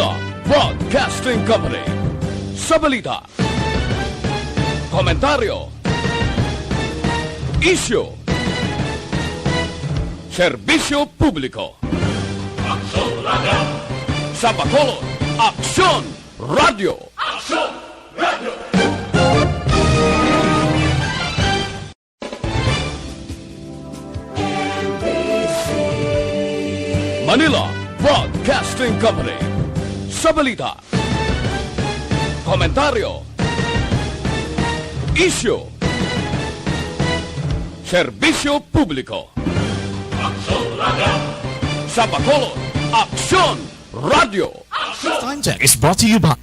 Manila Broadcasting Company. Sa balita, komentaryo, isyu, serbisyo publiko. Aksyon Radio! Sa Bacolod, Aksyon Radio! Aksyon Radio! Manila Broadcasting Company. Sa balita, komentaryo, isyu, serbisyo publiko. Aksyon Radio! Sa Bacolod, Aksyon Radio! Time check is brought to you by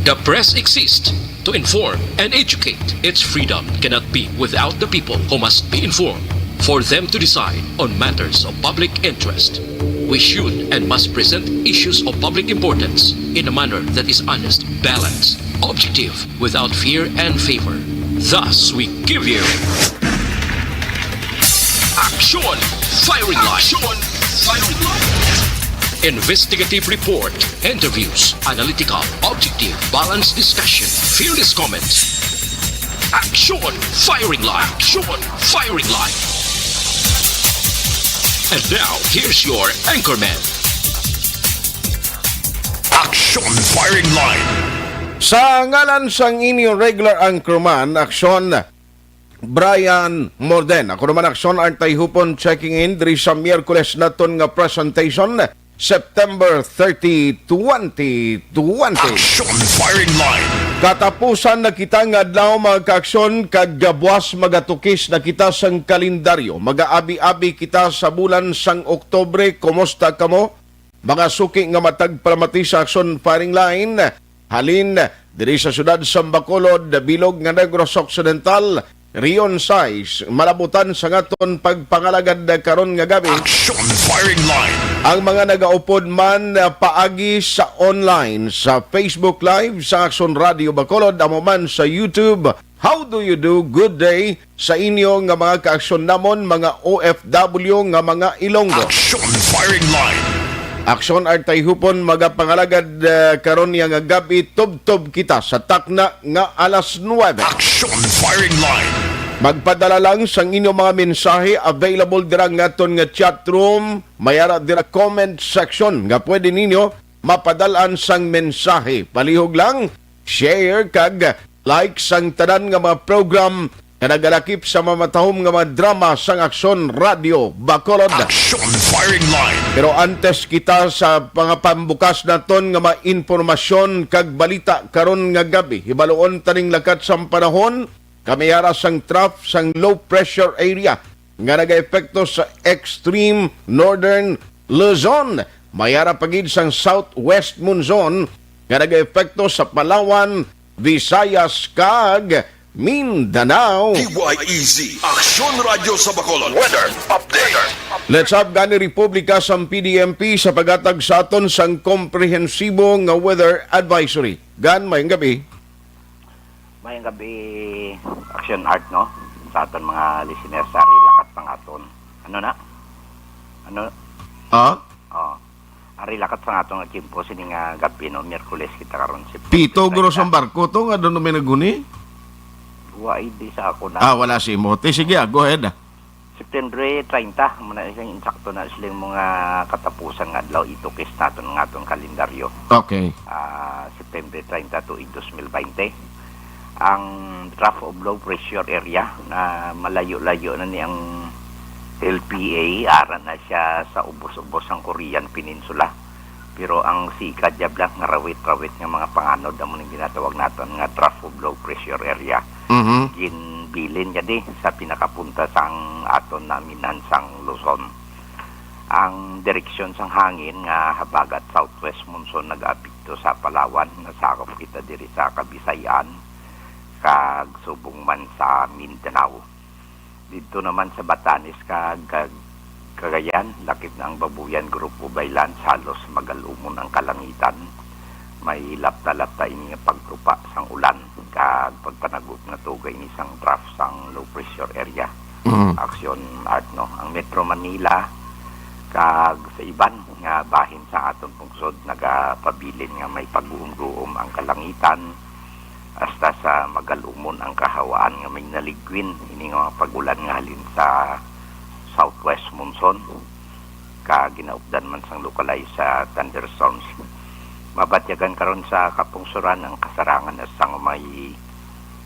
The press exists to inform and educate. Its freedom cannot be without the people who must be informed for them to decide on matters of public interest. We should and must present issues of public importance in a manner that is honest, balanced, objective, without fear and favor. Thus, we give you Action Firing Line. Action Firing Line. Investigative report, interviews, analytical, objective, balanced discussion, fearless comments. Action Firing Line. Action Firing Line. And now, here's your anchorman. Action Firing Line. Sa ngalan sang inyo regular anchorman, Aksyon Brian Morden. Ako naman Aksyon Artay Hupon checking in diri sa Miyerkules naton nga presentation September 30, 2020. Action Firing Line. Katapusan na kita nga adlaw mga kaaksyon kag gabuas magatukis na kita sang kalendaryo. Magaabi-abi kita sa bulan sang Oktobre. Kumusta kamo? Mga suki nga matag palamati sa Action Firing Line. Halin diri sa syudad sa Bacolod, bilog nga Negros Occidental, Rion Sais, malabutan sa ngaton pagpangalagad karon nga gabi. Action Firing Line. Ang mga nagaupod man paagi sa online, sa Facebook Live, sa Action Radio Bacolod, amo man sa YouTube. How do you do? Good day sa inyo nga mga kaaksyon namon, mga OFW nga mga Ilonggo. Action Firing Line. Aksyon Artay Hupon magapangalagad karon nga gabi, tub-tub kita sa takna nga alas 9. Action Firing Line. Magpadala lang sang inyong mga mensahe, available dira ngaton nga chat room, mayara dira comment section nga pwede ninyo mapadalaan sang mensahe. Palihog lang, share kag like sang tanan nga mga program nga nagalakip sa mamatahom nga mga drama sang Aksyon Radio Bacolod. Action Firing Line. Pero antes kita sa mga pambukas naton nga mga informasyon kag balita karon nga gabi, hibaluon taning lakat sang panahon. Kami yara sang trough sang low pressure area nga nagaepekto sa extreme northern Luzon. Mayara pagid sang southwest monsoon nga nagaepekto sa Palawan, Visayas kag Mindanao. DYEZ. Action Radio sa Bacolod. Weather Update. Let's have gani Republika sang PDMP sa pagatag sa aton sang komprehensibo nga weather advisory. Gan, mayong gabi. Mayang gabi, Action Art, no? Sa aton mga listeners sa rilakat pang aton. Ano na? Ano? Ang rilakat pang aton nga kimpo sining gabi, no? Miyerkules kita karon si Pito guro sang barko to nga doon may naguni? Why di sa ako na. Wala si Mote. Sige, go ahead. September 30, muna isang insakto na silang mga katapusan nga adlaw itukis naton nga aton kalendaryo. Okay. September 30 to 2020. Ang trough of low pressure area na malayo-layo na niyang LPA, aran na siya sa ubos-ubos ng Korean Peninsula. Pero ang sikad lang nga rawit-rawit ng mga panganod ang mga ginatawag natin nga trough of low pressure area. Ginbilin niya di sa pinakapunta sang aton namin sang Luzon. Ang direksyon sang hangin nga habagat southwest monsoon nag-apekto sa Palawan, nasakop kita diri sa Kabisayan kag subong man sa Mindanao. Dito naman sa Batanes kag Cagayan, lakip na ang Babuyan Grupo Baylan, halos magalumon ang kalangitan. May lapta-lapta ini pagtupa sang ulan kag pagpanagup na tugay ni sang trough sang low pressure area. aksyon art no. Ang Metro Manila kag sa iban nga bahin sa aton pungsod nagapabilin nga may pag-uum-uum ang kalangitan hasta sa magalumon ang kahawaan nga may naligwin ini nga mga pagulan nga halin sa southwest monsoon ka ginaupdan man sang localized sa thunderstorms. Mabatyagan karon sa kapungsuran ang kasarangan as sang may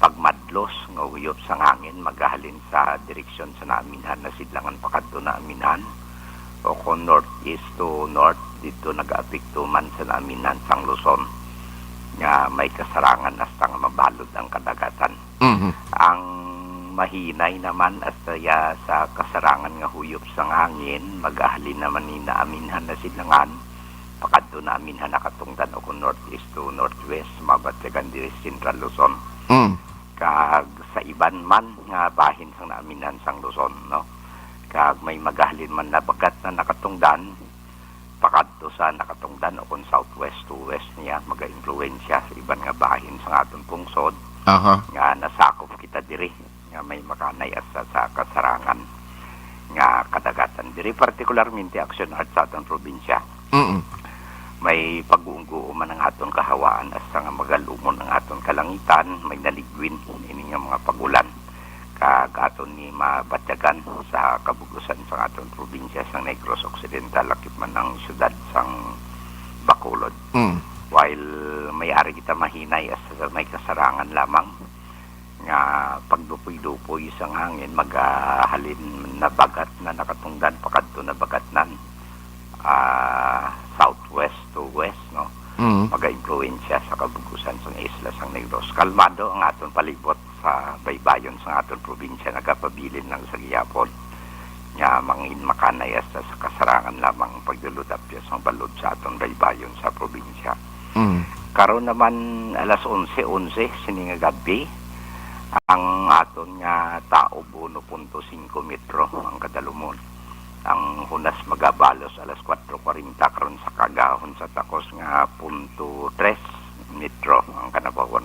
pagmadlos nga uyop sang hangin magahalin sa direksyon sa naaminhan na sidlangan pakadto na aminhan o kung northeast to north dito nag-apekto man sa naaminhan sang Luzon nga may kasarangan hasta nga mabalod ang kadagatan. Ang mahinay naman hasta ya sa kasarangan nga huyop sang hangin magahalin naman ni naaminhan na sidlangan pakadto na aminhan na katungdan o kung northeast to northwest mabatyagan diri Central Luzon. Kag sa iban man nga bahin sang naaminhan sang Luzon no kag may magahalin man na bagat na nakatungdan pakadto sa nakatungdan o kung southwest to west niya maga-impluwensya sa iban nga bahin sa aton pungsod nga nasakop kita diri nga may makanay asa sa kasarangan nga kadagatan diri partikularmente aksyon art sa aton probinsya. May pag-uunggo man ang aton kahawaan asa nga magalumon ang aton kalangitan may naligwin ini nga mga pagulan kag aton ni mabatyagan sa kabugusan sa aton probinsya sa Negros Occidental lakip man ang syudad sang Bacolod. While may ari kita mahinay asa may kasarangan lamang nga pagdupoy-dupoy sang hangin magahalin na bagat na nakatungdan pakadto na bagatnan southwest to west no maga-impluwensya sa kabugusan sa isla sang Negros. Kalmado ang aton palibot sa baybayon sa aton probinsya nagapabilin ng sagiyapon nga mangin makanayas sa kasarangan lamang pagduludapya sa balod sa aton baybayon sa probinsya. Karon naman alas 11:11 sininga gabi ang aton nga taob 1.5 metro ang kadalumon. Ang hunas magabalos alas 4:40 karon sa kagahon sa takos nga 0.3 metro ang kanabawon.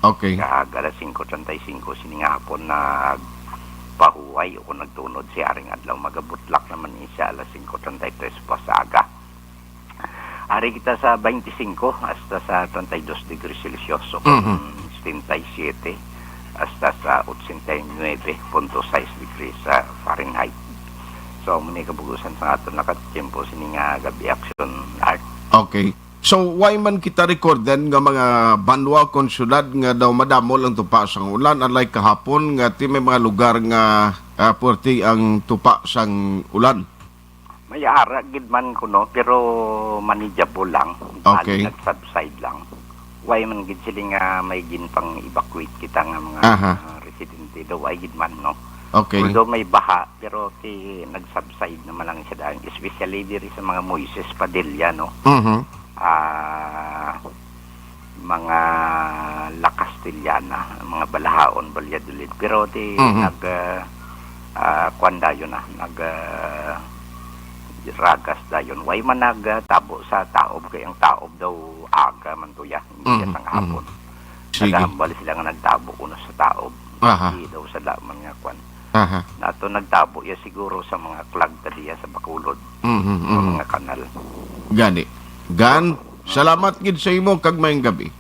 Okay. Kag alas 5:35 sininga hapon na pahuway o nagtunod si aring adlaw magabutlak naman siya alas 5:33 pa sa aga. Ari kita sa 25 hasta sa 32 degrees Celsius o 77 hasta sa 89.6 degrees Fahrenheit. So, muna kabugusan sa aton nakatiempo sininga gabi action art. Okay. So, why man kita recorden nga mga banwa kon syudad nga daw madamol ang tupa sang ulan unlike kahapon nga ti may mga lugar nga puerti ang tupa sang ulan. May ara gid man kuno pero manageable lang. Okay. Nag-subside lang. Why man gid sila nga may gin pang evacuate kita nga mga residente daw ay gid man no. Okay. Although may baha pero nag-subside naman lang siya dahil especially diri sa mga Moises Padilla no. Mga La Castellana, mga Balahaon, Valladolid pero kuan dayon na ragas dayon way man nagtabo sa taob kay ang taob daw aga man tuya hindi sang hapon. Nagahambal sila nga nagtabo kuno sa taob. Hindi daw sa lamang nga kuan. Nato nagtabo ya siguro sa mga clag tadiya sa Bacolod. Mga kanal. Gani. Gan, salamat gid sa imo kag mayong gabi.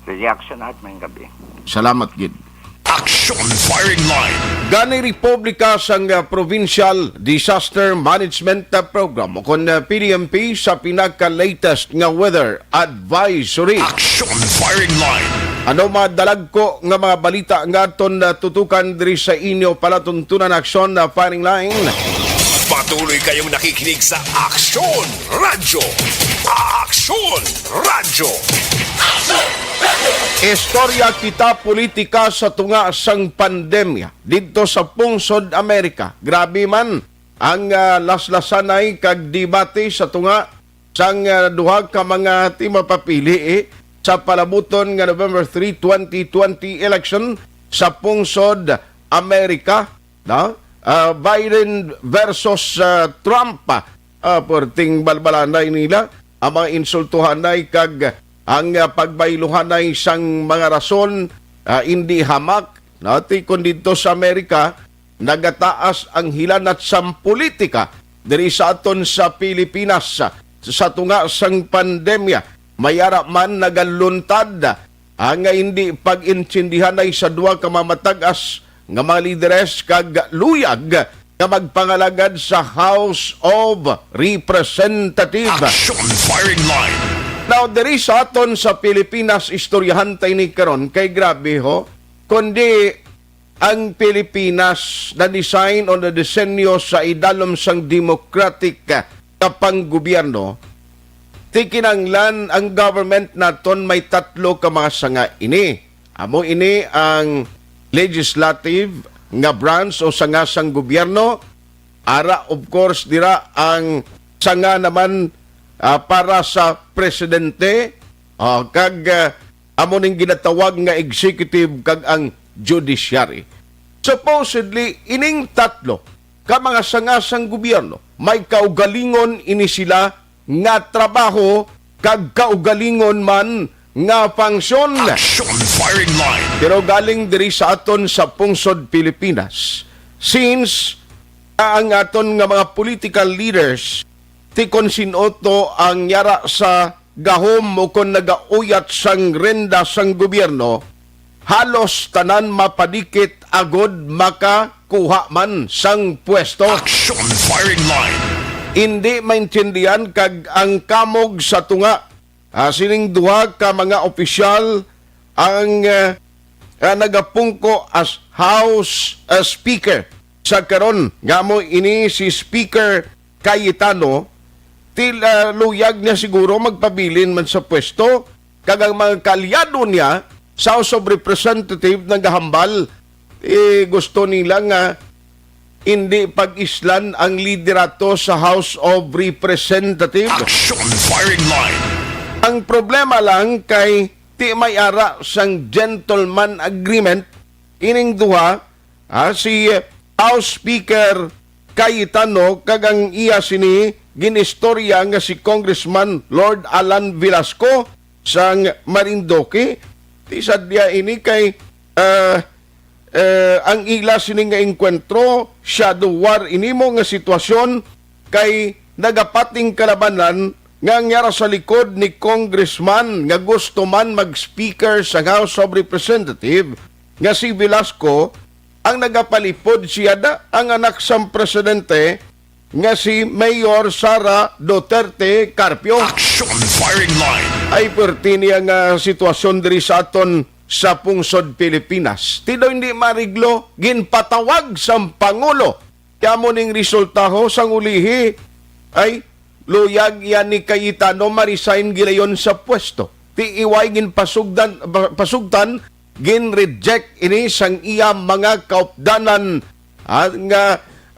Reaction art mayong gabi. Salamat gid. Action Firing Line. Gani Republika sang Provincial Disaster Management Program o kon PDMP sa pinaka-latest nga weather advisory. Action Firing Line. Ano madalag ko nga mga balita nga aton tutukan diri sa inyo palatuntunan aksyon na firing line. Patuloy kayong nakikinig sa Action Radyo. Action Radyo. Istorya kita politika sa tunga sang pandemya dito sa Pungsod Amerika. Grabe man ang laslasanay kag debate sa tunga sang duha ka mga mapapili sa palabuton nga November 3, 2020 election sa Pungsod Amerika. No? Biden versus Trump. Porting balbalanay nila ang mga insultuhanay kag ang pagbayluhanay sang mga rason hindi hamak. Nati kung dito sa Amerika nagataas ang hilanat sang politika diri sa aton sa Pilipinas sa tunga sang pandemya. Mayara man nagaluntad ang hindi pag-intindihan ay sa duwa ka mamatagas nga mga lideres kag luyag nga magpangalagad sa House of Representatives. Action firing line. Now, diri sa aton sa Pilipinas, istoryahan tayo ni karon kay grabe ho, kundi ang Pilipinas na design o na disenyo sa idalom sang democratic kapang gobyerno, tikinanglan ang government naton may tatlo ka mga sanga ini. Amo ini ang legislative nga branch o sanga sang gobyerno. Ara, of course, dira ang sanga naman para sa presidente, kag amo ning ginatawag nga executive kag ang judiciary. Supposedly, ining tatlo ka mga sanga sang gobyerno, may kaugalingon ini sila nga trabaho kag kaugalingon man nga function. Action firing line. Pero galing diri sa aton sa pungsod Pilipinas. Since ang aton nga mga political leaders ti konsinuto ang yara sa gahom o kon nagauyat sang renda sang gobyerno, halos tanan mapadikit agod makakuha man sang pwesto. Action firing line. Hindi maintindihan kag ang kamog sa tunga. Sining duha ka mga opisyal ang nagapungko as House Speaker. Sa karon nga mo ini si Speaker Cayetano, luyag niya siguro magpabilin man sa pwesto. Kag ang mga kalyado niya sa House of Representative nagahambal, gusto nila nga hindi pag-islan ang liderato sa House of Representatives. Action firing line. Ang problema lang kay ti may ara sang gentleman agreement ining duha, si House Speaker Cayetano kag ang iya sini ginistorya nga si Congressman Lord Alan Velasco sang Marindoque. Ti sadya ini kay ang ila sini nga enkwentro shadow war inimo nga sitwasyon kay nagapating kalabanan nga ngyara sa likod ni Congressman nga gusto man mag-speaker sa House of Representatives nga si Velasco ang nagapalipod siya ang anak sang presidente nga si Mayor Sara Duterte Carpio. Action firing line. Ay perti niya nga sitwasyon diri sa aton sa pungsod Pilipinas. Tido hindi mariglo, ginpatawag sa Pangulo. Kaya mo ning resulta ho sang ulihi ay luyag yan ni Cayetano ma-resign gilayon sa pwesto. Ti iway pasugdan gin-reject ini sang iya mga kaupdanan at nga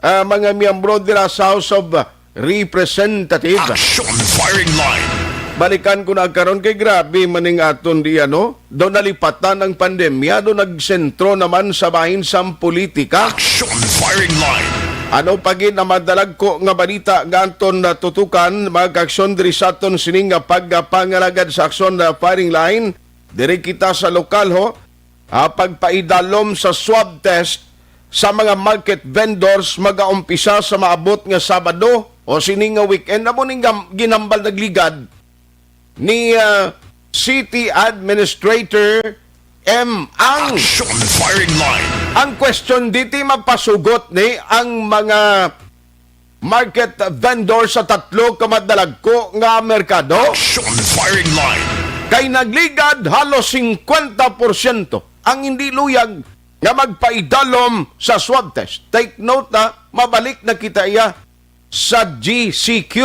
mga miyembro dira sa House of Representatives. Action firing line. Balikan ko na karon kay grabe maning aton di do nalipatan ang pandemya, do nagsentro naman sa bahin sang politika. Action firing line. Ano pagin na madalag ko nga balita nga anton natutukan mag-aksyon diri sa aton sining nga pagpangalagad sa aksyon na firing line diri kita sa lokal ho, pagpaidalom sa swab test sa mga market vendors magaumpisa sa maabot nga Sabado o sining nga weekend. Amo ning ginambal nagligad ni City Administrator M. Ang. Action firing line. Ang question diti magpasugot ni ang mga market vendor sa tatlo kamadalag ko nga merkado. Action firing line. Kay nagligad halos 50% ang hindi luyag nga magpaidalom sa swab test. Take note mabalik na kita iya sa GCQ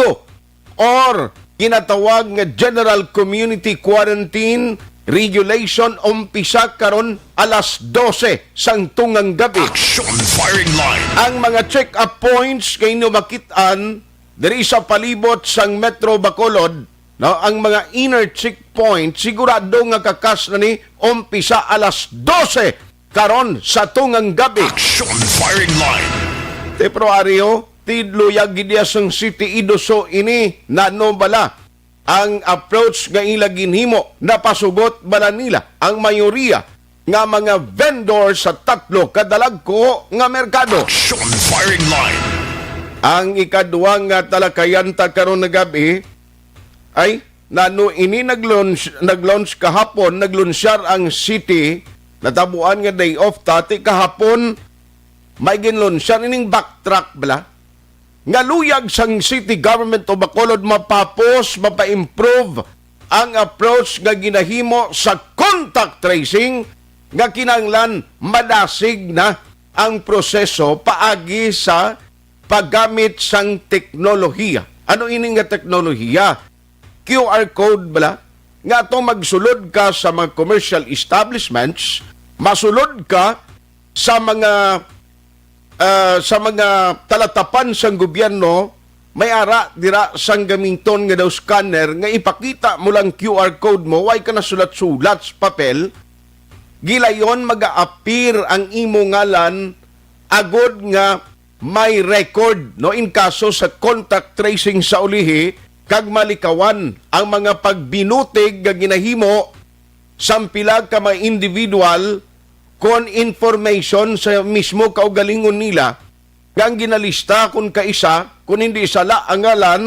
or ginatawag nga General Community Quarantine Regulation umpisa karon alas 12 sang tungang gabi. Action firing line. Ang mga check-up points kay makitaan diri sa palibot sang Metro Bacolod, ang mga inner checkpoint sigurado nga kakas na ni umpisa alas 12 karon sa tungang gabi. Action firing line. Februaryo, tidluyag gidya sang City Idoso ini nano bala ang approach nga ila ginhimo napasugot bala nila ang mayoriya nga mga vendor sa 3 kadalagko nga merkado. Action firing line. Ang ikaduwang nga talakayanta karon na gabi ay nano ini nag-launch kahapon, naglunsyar ang city, natabuan nga day off tati kahapon, may ginlunsyar ining backtrack bala. Nga luyag sang city government o Bacolod mapapos, mapa-improve ang approach nga ginahimo sa contact tracing nga kinanglan madasig na ang proseso paagi sa paggamit sang teknolohiya. Ano ini nga teknolohiya? QR code bala? Nga itong magsulod ka sa mga commercial establishments, masulod ka sa mga talatapan sang gobyerno, may ara dira sang gamiton nga daw scanner nga ipakita mo lang QR code mo, way ka na sulat-sulat sa papel, gilayon mag-a-appear ang imo ngalan agod nga may record no in kaso sa contact tracing sa ulihi kag malikawan ang mga pagbinutig nga ginahimo sampilag ka mga individual kon information sa mismo kaugalingon nila nga ang ginalista kung kaisa, kung hindi sala ang ngalan,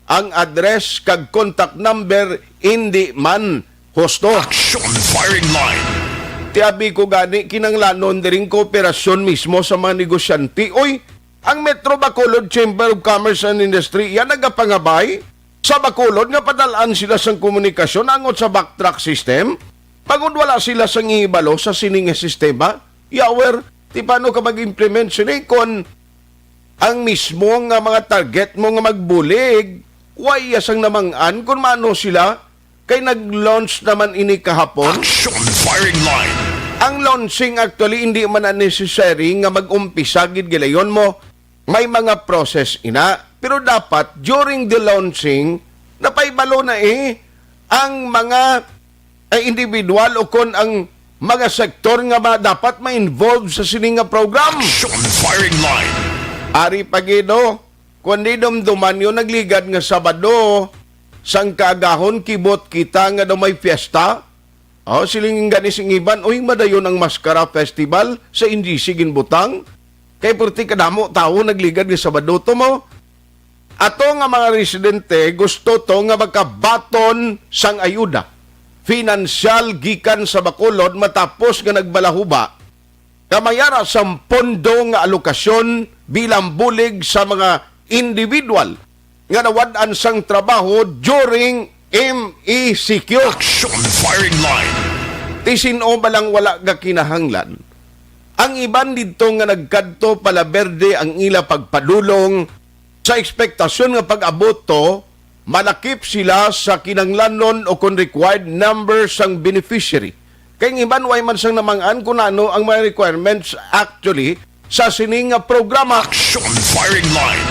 ang address kag contact number hindi man husto. Action firing line. Tiabi ko gani kinanglanon diring kooperasyon mismo sa mga negosyante. Oy, ang Metro Bacolod Chamber of Commerce and Industry yan nagapangabay sa Bacolod nga padalaan sila sang komunikasyon angot sa backtrack system. Pagod wala sila sang ihibalo sa sining nga sistema, yawer, ti paano ka mag-implement sila kon ang mismo nga mga target mo nga magbulig, way asang namangan kung maano sila, kay nag-launch naman ini kahapon. Action firing line. Ang launching actually hindi man necessary nga mag-umpisa gid gilayon mo. May mga process ina, pero dapat during the launching napaibalo na ang mga individual o kon ang mga sektor nga dapat ma-involve sa sining nga program. Action firing line. Ari pagido, kundi dumduman yun nagligad nga Sabado, sang kaagahon kibot kita nga daw may fiesta. O, siling ganising iban, uy, madayon ang Maskara Festival sa NGC Ginbutang. Kay purti kadamo tao nagligad nga Sabado to mo. Ato nga mga residente, gusto to nga magkabaton sang ayuda. Financial gikan sa Bacolod matapos nga nagbalahuba. Kamayara sa pondo nga alokasyon bilang bulig sa mga individual nga nawadaan sang trabaho during MECQ. Action firing line. Tisino balang wala ga kinahanglan. Ang iban dito nga nagkadto pala berde ang ila pagpadulong sa ekspektasyon nga pag-abot to, malakip sila sa kinanglanon o kung required number sang beneficiary. Kaya iban way man sang namangan kung ano ang mga requirements actually sa sining nga programa. Action firing line.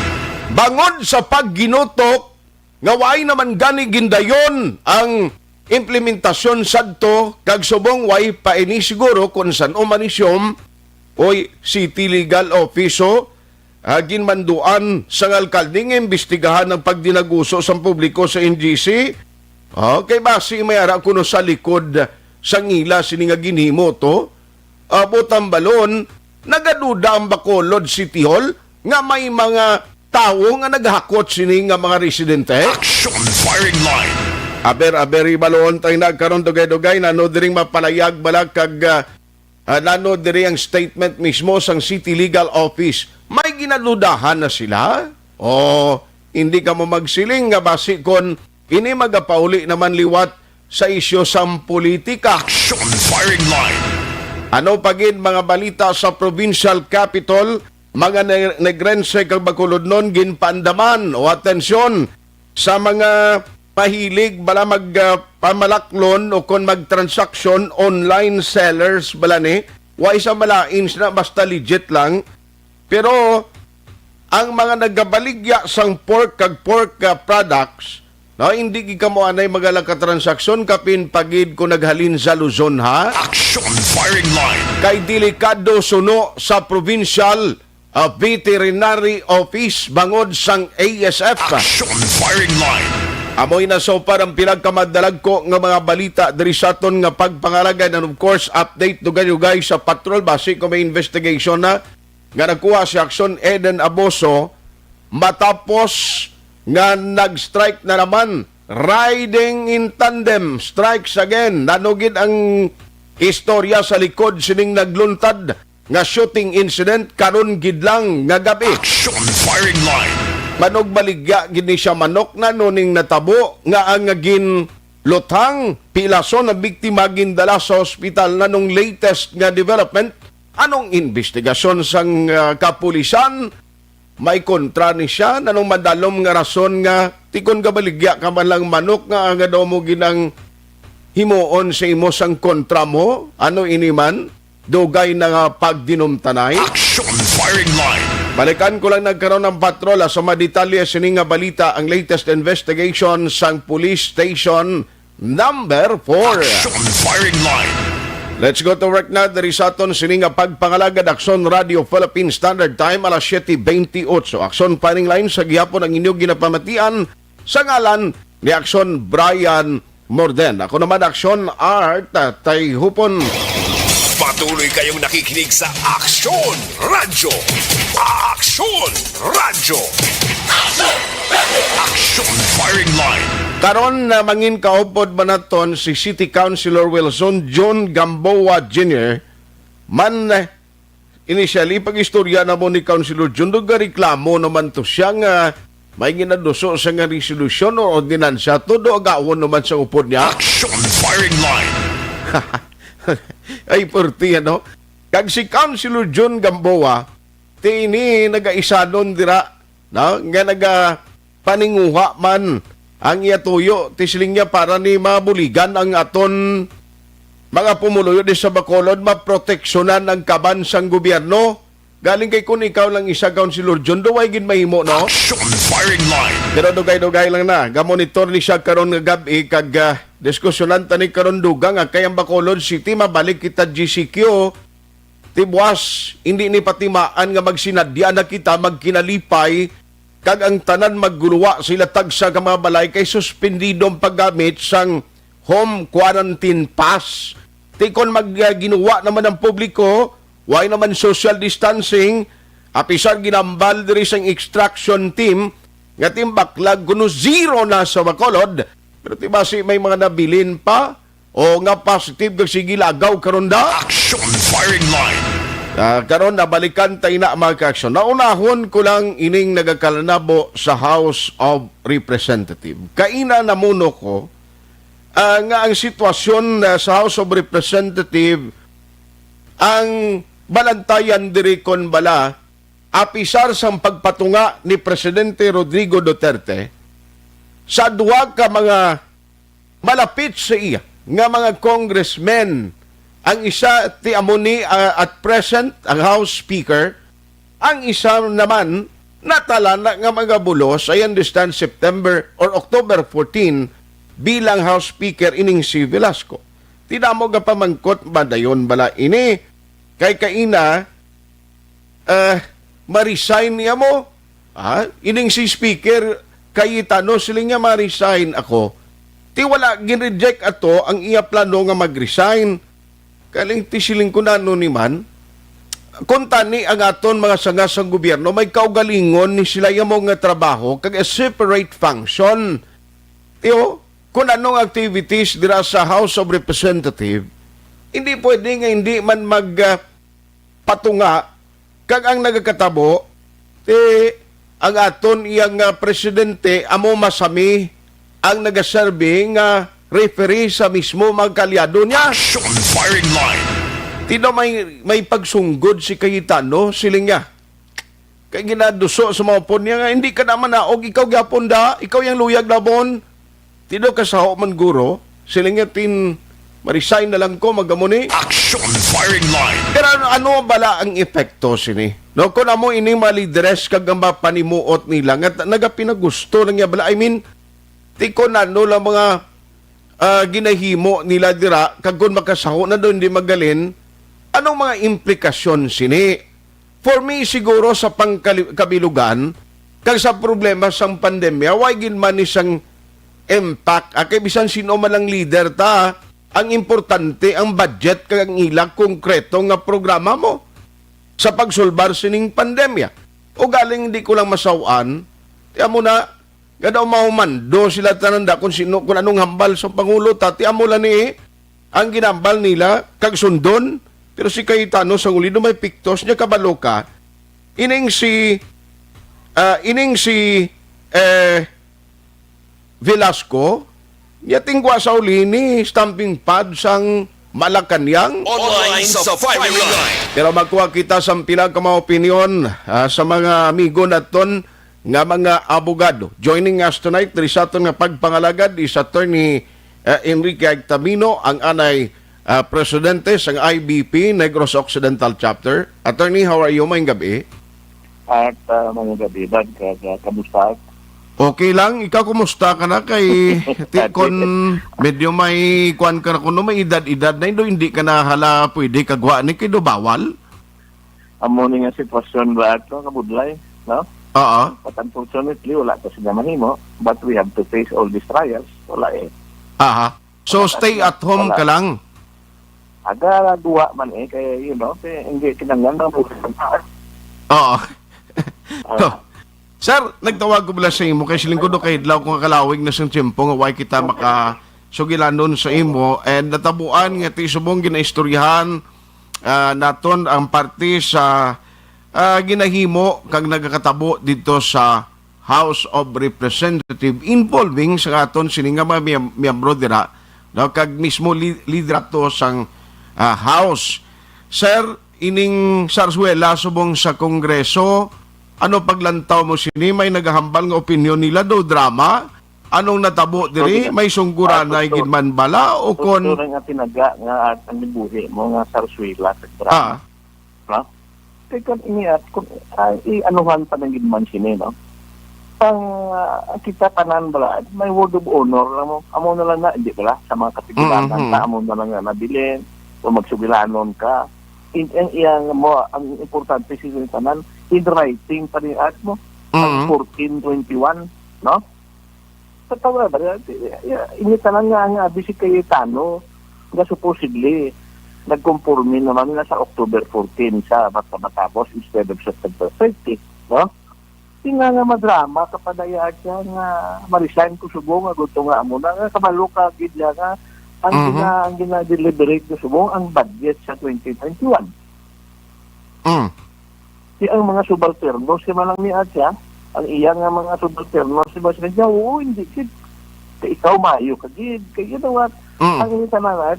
Bangod sa pagginutok, nga way naman gani gindayon ang implementasyon sadto kag subong way paini siguro kung san o manisyom oy City Legal Office ginmanduan sang alkalde nga imbestigahan ng pagdinaguso sa publiko sa NGC. Okay, basi may ara kuno sa likod sang ila sini nga ginhimo to. Abotang balon, nagaduda ang Bacolod City Hall nga may mga tao nga naghakot sini nga mga residente. Action firing line. Aber-aberi balon tayo nagkaroon dugay-dugay nano diring mapalayag balag kag nano diri ang statement mismo sang City Legal Office. May ginadudahan na sila? O hindi ka mo magsiling nga basi kon ini magapauli naman liwat sa isyo sang politika. Action firing line. Ano pagin mga balita sa provincial capital, mga negrense kag Bacolod nun ginpandaman o atensyon sa mga pahilig bala magpamalaklon o kon magtransaksyon online sellers bala ni wa isa malain na basta legit lang, pero ang mga nagabaligya sang pork kag pork products no, hindi ka mo anay magalang katransaksyon kapin pagid ko naghalin sa Luzon ha. Action firing line. Kay delikado suno sa provincial veterinary office bangod sang ASF. Action firing line. Amoy na so parang pinagkamadalag ko nga mga balita diri sa aton nga pagpangalagay, and of course update to kayo guys sa patrol base ko may investigation na nga nakuha si Action Eden Aboso matapos nga nag-strike na naman, riding in tandem, strikes again. Nanugid ang istorya sa likod sining nagluntad nga shooting incident karon gid lang nga gabi. Action firing line. Manog baligya gini siya manok na nuning natabo nga ang gin lutang pilaso na biktima gindala sa ospital na nung latest nga development. Anong investigasyon sang kapulisan? May kontra ni siya nanong madalom nga rason nga tikon ka baligya ka man lang manok nga nga daw mo ginang himuon sa imo sang kontra mo. Ano ini man? Dugay na nga pagdinumtanay. Action firing line. Balikan ko lang nagkaroon ng patrola sa mga detalye sining nga balita ang latest investigation sang police station number 4. Action firing line. Let's go to work na dari sa aton sining nga pagpangalagad Action Radio Philippine Standard Time alas 7:28. Action firing line sa gihapon ang inyong ginapamatian sa ngalan ni Action Brian Morden. Ako naman Action Art tay hupon. Patuloy kayong nakikinig sa Action Radio. Action Radio. Action firing line. Karon na mangin kaupod ba naton si City Councilor Wilson John Gamboa Jr. Man initially pag-istorya na mo ni Councilor John duga reklamo naman to siya nga may ginaduso sa nga resolution o ordinansya todo agawon naman sa upod niya. Action firing line. Ay porti ano. Kag si Councilor John Gamboa tini nagaisadon dira no nga naga paninguha man ang iyatuyo tisling niya para ni mabuligan ang aton mga pumuluyo di sa Bacolod maproteksyonan ang kaban sang gobyerno. Galing kay kun ikaw lang isa Councilor John do way gid mahimo no. Action firing line. Pero dugay-dugay lang na. Gamonitor ni siya karon nga gabi kag diskusyonan tani karon dugang nga kay ang Bacolod City mabalik kita GCQ. Tibuas hindi ni patimaan nga magsinadya na kita magkinalipay kag ang tanan magguluwa sila tagsa ka mga balay kay suspendidong paggamit sang home quarantine pass. Tikon magginuwa naman ang publiko, why naman social distancing, apisar ginambal diri sang extraction team nga timbaklag kuno zero na sa Bacolod. Pero tibasi may mga nabilin pa o nga positive kag sige lagaw karon da. Action firing line. Karon nabalikan tayo na mga ka-action. Naunahon ko lang ining nagakalanabo sa House of Representatives. Kaina na muno ko nga ang sitwasyon sa House of Representatives ang balantayan diri kon bala apisar sang pagpatunga ni Presidente Rodrigo Duterte sa duwa ka mga malapit sa iya nga mga congressmen. Ang isa ti amoni at present ang House Speaker, ang isa naman natala na nga mga bulos I understand September or October 14 bilang House Speaker ining si Velasco. Tinamo ga pamangkot ba dayon bala ini kay kaina ma-resign niya mo. Ining si Speaker Cayetano siling nga ma-resign ako. Ti wala gin-reject ato ang iya plano nga mag-resign. Kaling tisiling ko na ni man, kung tani ang aton mga sangas ng gobyerno, may kaugalingon ni sila yung mga trabaho, kag a separate function. Tiyo, kung anong activities dira sa House of Representatives, hindi pwede nga hindi man magpatunga, kag ang nagkatabo, ang aton iyang presidente, amo masami, ang nagaserve nga referee sa mismo magkalyado niya. Action firing line. Tino may pagsunggod si Cayetano, siling niya. Kaya ginaduso sa mga pon niya nga, hindi ka naman naog, ikaw gyapon da, ikaw yung luyag na bon. Tino kasaho man guro, siling niya ma-resign na lang ko, magamuni. Action firing line. Pero ano bala ang epekto sini? No, kung amo ini malidres kag panimuot nila, nga nagapinagusto lang niya bala, I mean, tiko na no lang mga ginahimo nila dira kag kun makasaho na doon di magalin anong mga implikasyon sini for me siguro sa pangkabilugan kag sa problema sang pandemya why gin man isang impact. Kay bisan sino man ang leader ta, ang importante ang budget kag ang ilang konkreto nga programa mo sa pagsulbar sining pandemya. O galing di ko lang masawan, tiyan mo na, gadaw mahumando sila tananda kung sino, kung anong hambal sa Pangulo, tiyan mo lang ni, ang ginambal nila, kag sundon, pero si Cayetano sa ulido may piktos niya kabalo ka, ining si Velasco, niya tingwa sa uli ni stamping pad sang Malacanang. Online sa firing line. Pero magkuha kita sa pila ka mga opinion sa mga amigo naton nga mga abogado. Joining us tonight, diri sa aton nga pagpangalagad is Attorney Enrique Agtamino, ang anay presidente sang IBP Negros Occidental Chapter. Attorney, how are you? Mayong gabi. At mga gabi, kamusta? Okay lang, ikaw kumusta ka na kay kon medyo may kuan ka na kuno may edad-edad na hindi ka na hala pwede kagwa ni kay do bawal? Amo ni nga sitwasyon ba ato kabudlay, no? Oo. But unfortunately, wala to sila mahimo, but we have to face all these trials. Wala eh. Aha. So stay at home ka lang. Aga duwa man eh, kaya kaya hindi kinanglan na mo. Oo. Sir, nagtawag ko bala sa imo kay silingkod kay adlaw kung kalawig na sa tiyempo nga way kita maka sugilanon sa imo and natabuan nga ti subong ginaistoryahan naton ang parte sa ginahimo kag nagakatabo dito sa House of Representative involving sa aton sini nga mga miyembro dira no kag mismo leader to sang House. Sir, ining sarsuela subong sa Kongreso, ano paglantaw mo sini? May nagahambal nga opinion nila do drama? Anong natabo diri? May sungguran na ginman bala o kon Ito nga tinaga nga ang nibuhi mo nga sarsuela sa drama. No? Kaya kung iniat, kung anuhan pa ng ginman sini, no? Pang kita tanan bala, may word of honor na mo. Amo na lang na, hindi bala, sa mga katigilanan ta, amo na lang nga nabilin, o magsugilanon ka. Iyang mo, ang importante sila tanan, in writing pa rin at mo, ang 1421, no? Sa tawa ba, initanan nga si Cayetano, nga supposedly, nagkomporme naman na sa October 14 sa matapos instead of September 30, no? Tinga nga madrama, kapadayaan siya nga marisign ko subong, nga gusto nga mo na, nga kabalo ka, gidya nga, ang gina-deliberate ko subong, ang budget sa 2021. Ang mga subalterno, si malang niya siya, ang iya nga mga subalterno, si Bas niya, oo, hindi, ikaw mayo ka, kaya what, ang initananan,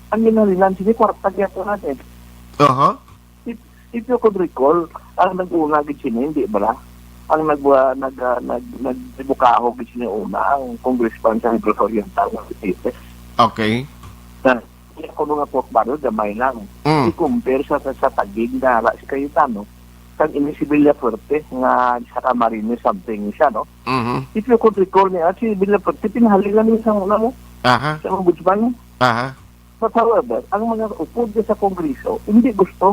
ang ginalinan, sige, kwarta kaya ito natin. If you could recall, ang nag-una gitsinin, di ba? Ang nagbukahog gitsinin una, ang congressman sa Negros Oriental ng Pilipinas. Okay. Na, kung nga pork barrel, gamay lang. I-compare sa tagig na si Cayetano, kang si Villafuerte nga sa Camarines something siya, no? If you could recall niya, si Villafuerte, pinahalingan niya sa una mo, sa ombudsman mo. But however, ang mga upod sa Kongreso, hindi gusto.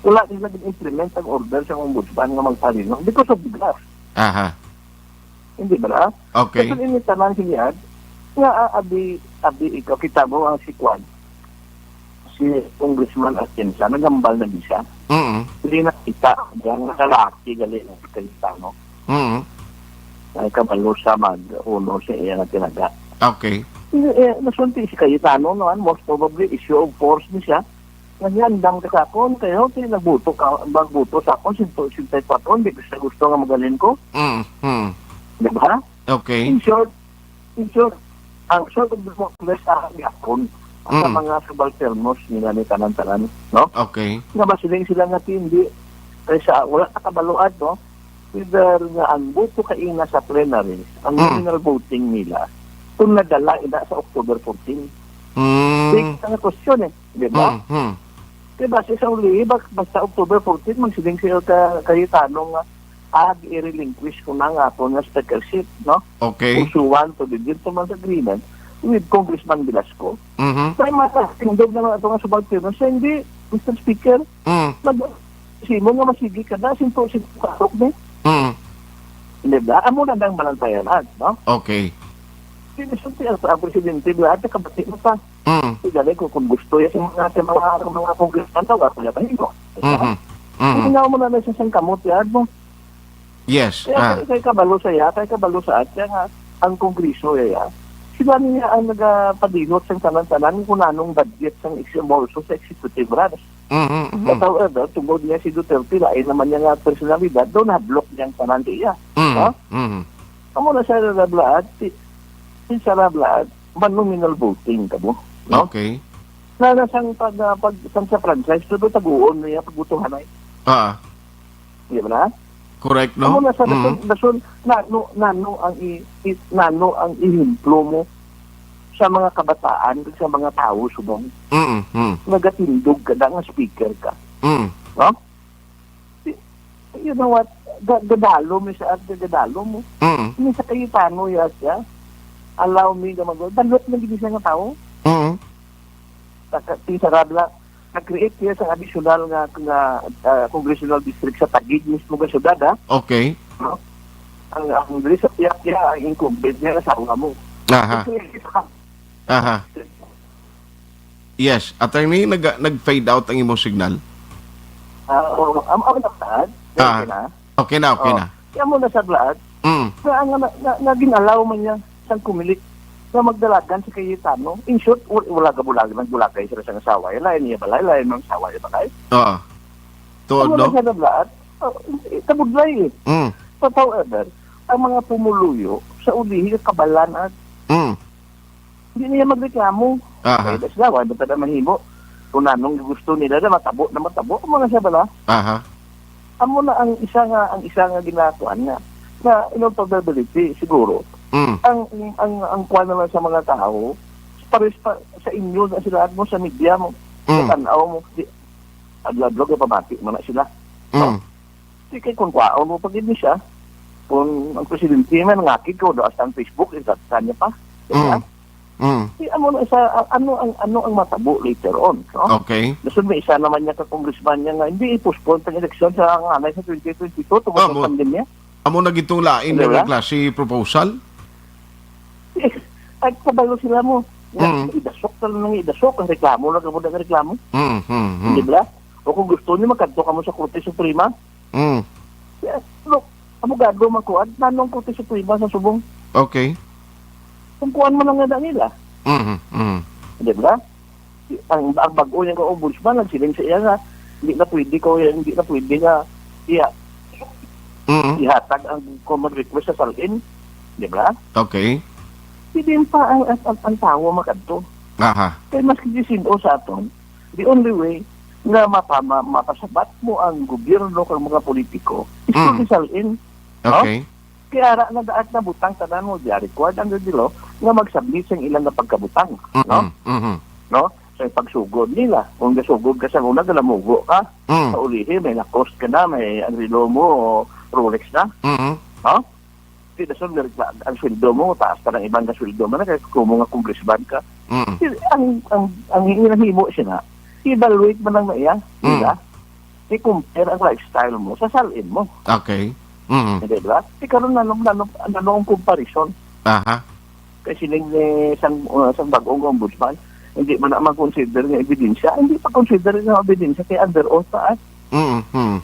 Wala nila din-implement ang order sa ombudsman nga magpalino because of the grass. Hindi ba? Okay. Kasi initanan siya, nga abi ikaw, kita mo ang si Kwan, si Congressman Atienza, nagambal na siya. Hindi na kita, yung nakalaki galing ng Cayetano. Ay kabalo sa mag-uno siya iya na tinaga. Okay. Nasunti si Cayetano naman, most probably issue of force niya siya. Ganyan, dang kasakon, kayo, magbuto sa akon, sintay patron, di gusto nga magalin ko. Diba? Okay. In short, ang short of the Congress sa akon, ang mga subalternos nila ni tanan-tanan, no? Okay. Nga ba sila nga hindi, kaysa wala kakabaluan, no? Whether nga ang boto kaina sa plenary, ang nominal voting nila, kung nadala ina sa October 14. Big ang question di ba? Kaya base sa uli, basta October 14, magsiling siya Cayetano nga i-relinquish ko na nga po nga speakership, no? Okay. Pursuant to the gentleman's agreement with Congressman Velasco. May matindog na ito nga subalterno. So hindi, Mr. Speaker, simo nga masigi ka na, sinto kasok na. Hindi ba? Amo na nang balantayan, no? Okay. Sinisunti ang presidente, lahat na kabati mo pa. Mm. Igalik ko kung gusto yan sa mga congressman daw, ako yan mo. Mhm. Mhm. Hinaw mo na na sa kamot yan mo. Yes. Kaya kay kabalo sa iya, kay kabalo sa atya nga, ang kongreso ya. Sila niya ang nagapadilot sa tanan-tanan kung anong budget sa exambolso sa executive branch. Mhm. Mhm. But however, tungkol niya si Duterte, lain naman niya nga personalidad, doon na-block niya ang tanan diya. Mhm. Mhm. Amo na sa Rablaad, si Sarablaad, man-nominal voting ka mo. No? Okay. Na nasang sang sa franchise, to taguon niya pagbutuhan ay. Di ba na? Correct, Amo no? na sa Mhm. dason, nano ang ihimplo mo sa mga kabataan, sa mga tao subong. Mhm. Mhm. Nagatindog ka na nga speaker ka. Mhm. No? You know what? Gadalo mo sa at gadalo mo. Mhm. Ini sa Cayetano ya. Allow me na mag- balot na gini siya nga tao. Mhm. Ti Sarabla, nag-create siya sa additional nga congressional district sa Taguig mismo nga syudad, ha? Okay. No? Ang dili sa tiyak niya, ang incumbent niya sa uwa mo. Aha. Aha. Yes, attorney, nag-fade out ang imong signal. Ang naktaan, okay na. Okay na, okay na. Kaya mo na sa Vlad, Mm. na ginalaw man niya sa kumilik na magdalagan sa Cayetano. In short, wala ka bulag, nagbulagay sila sa asawa. Lain niya balay, lain ng asawa niya balay. Oo. Tuod, Amo no? na sa Vlad, tabudlay eh. Mm. But however, ang mga pumuluyo sa ulihi, kabalan at Mm. hindi niya magreklamo. Aha. Kaya sila, wala pa na mahimo. Kung anong gusto nila na matabo, ang mga siya bala. Aha. Amo na ang isa nga ginatuan nga na inauntability siguro. Mm. Ang kuwan naman sa mga tao, pares pa sa inyo na sila mo sa media mo, Mm. sa tanaw mo, adlog na pamati mo na sila. Mm. Di kay kung kwaon mo pag hindi siya, kung ang presidente man ngakit ko do sa Facebook, isa niya pa. Diba? Mm. Di amo na isa, ano ang matabo later on. No? Okay. Nasun may isa naman niya ka-congressman niya nga, hindi i-postpone ang eleksyon sa anay sa 2022 tungkol Ah, mo- sa pandemya. Amo na gitong lain Diba? ng klase proposal? Ay, kabalo sila mo. Mm. Idasok talaga ng idasok. Ang reklamo lang mo ng reklamo. Mm. Mm. Di ba? O kung gusto niyo, magkanto ka mo sa Korte Suprema. Mm. Look, abogado magkuhan. Nanong Korte Suprema sa subong? Okay. Kung kuhan mo lang nga nila. Mm. Mm. Di ba? Ang bago niya ka ombudsman, nagsiling sa iya nga, hindi na pwede nga Mm. ihatag ang common request sa salin. Di ba? Okay. Hindi pa ang tao makanto. Aha. Kaya mas kisindo sa aton, the only way na mapasabat mo ang gobyerno kang mga politiko is to disalin. Okay. Kaya ra na daat na butang tanan mo, diya required under the law na magsubmit sa ilang na pagkabutang. No? Mm. No? Sa pagsugod nila. Kung gasugod ka sa una, galamugo ka. Mm. Sa ulihi, may na-cost ka na, may ang relo mo, Rolex na. Mm. No? Hindi na sunod, ang sweldo mo, taas pa ng ibang sweldo mo na, kaya kung mga congressman ka. Mm. Ang hinahimo siya na, evaluate mo lang na iya, diba? I-compare ang lifestyle mo sa salin mo. Okay. Mm. Hindi ba? Ikaroon nanong comparison. Aha. Kasi sang bagong ombudsman, hindi mo na mag-consider ng ebidensya. Hindi pa consider ng ebidensya kaya under oath pa. Mm. Mm.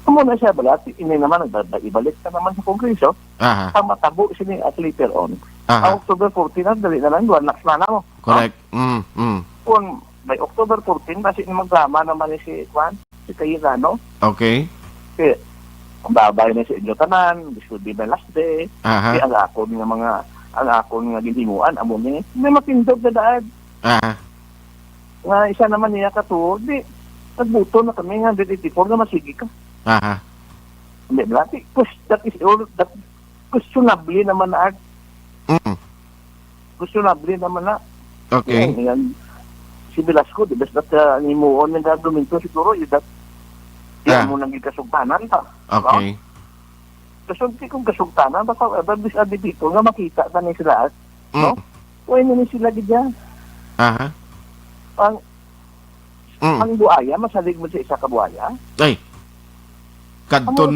Kung muna siya bala, ini naman, ibalik ka naman sa Kongreso, Aha. ang matabo sini at later on. Aha. Ang October 14, dali na lang, duwan laks na mo. Correct. Mm. Mm. Kung by October 14, kasi magdrama naman ni si Juan, si Cayetano, Okay. kaya babay na sa inyo tanan, this will be my last day, Aha. kaya ang akon nga ginhimuan, amo niya, may matindog na daan. Aha. Nga isa naman niya katuod, di, nagbuto na kami nga, 184 na masigi ka. Aha. Hindi ba? That is all, that questionably naman na, Mm. questionably naman na. Okay. Yan, si Velasco, di ba, that himuon ng gagawin siguro, yun that, yan mo nang ikasugtanan pa. Okay. Kasunti kong kasugtanan, baka bis adi dito nga makita ta ni sila, no? Mm. Uy, nini sila gidya. Aha. Ang buaya, masalig mo sa isa ka buaya. Ay. Kadton.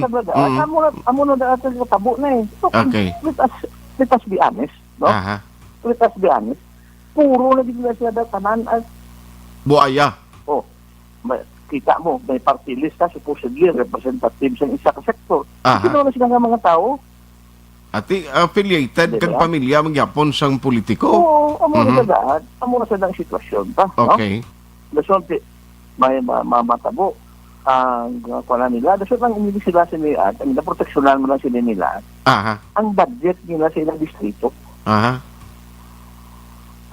Amo na daan sa tabo na eh. So, Okay. let us be honest, no? Aha. let us be honest, puro na din sila tanan as, Buaya. kita mo, may party list ka, supposedly representative sa isa ka sektor. Aha. Sino na sila nga mga tao? Ati affiliated kag Diba? pamilya magyapon sang politiko. Oo, amo na sa daan. Amo na sa daang sitwasyon pa. Okay. No? Dason, may mamatabo ang kuala nila. Dason, ang umili sila sa nila, ang naproteksyonan mo lang sila nila, Aha. ang budget nila sa ilang distrito. Aha.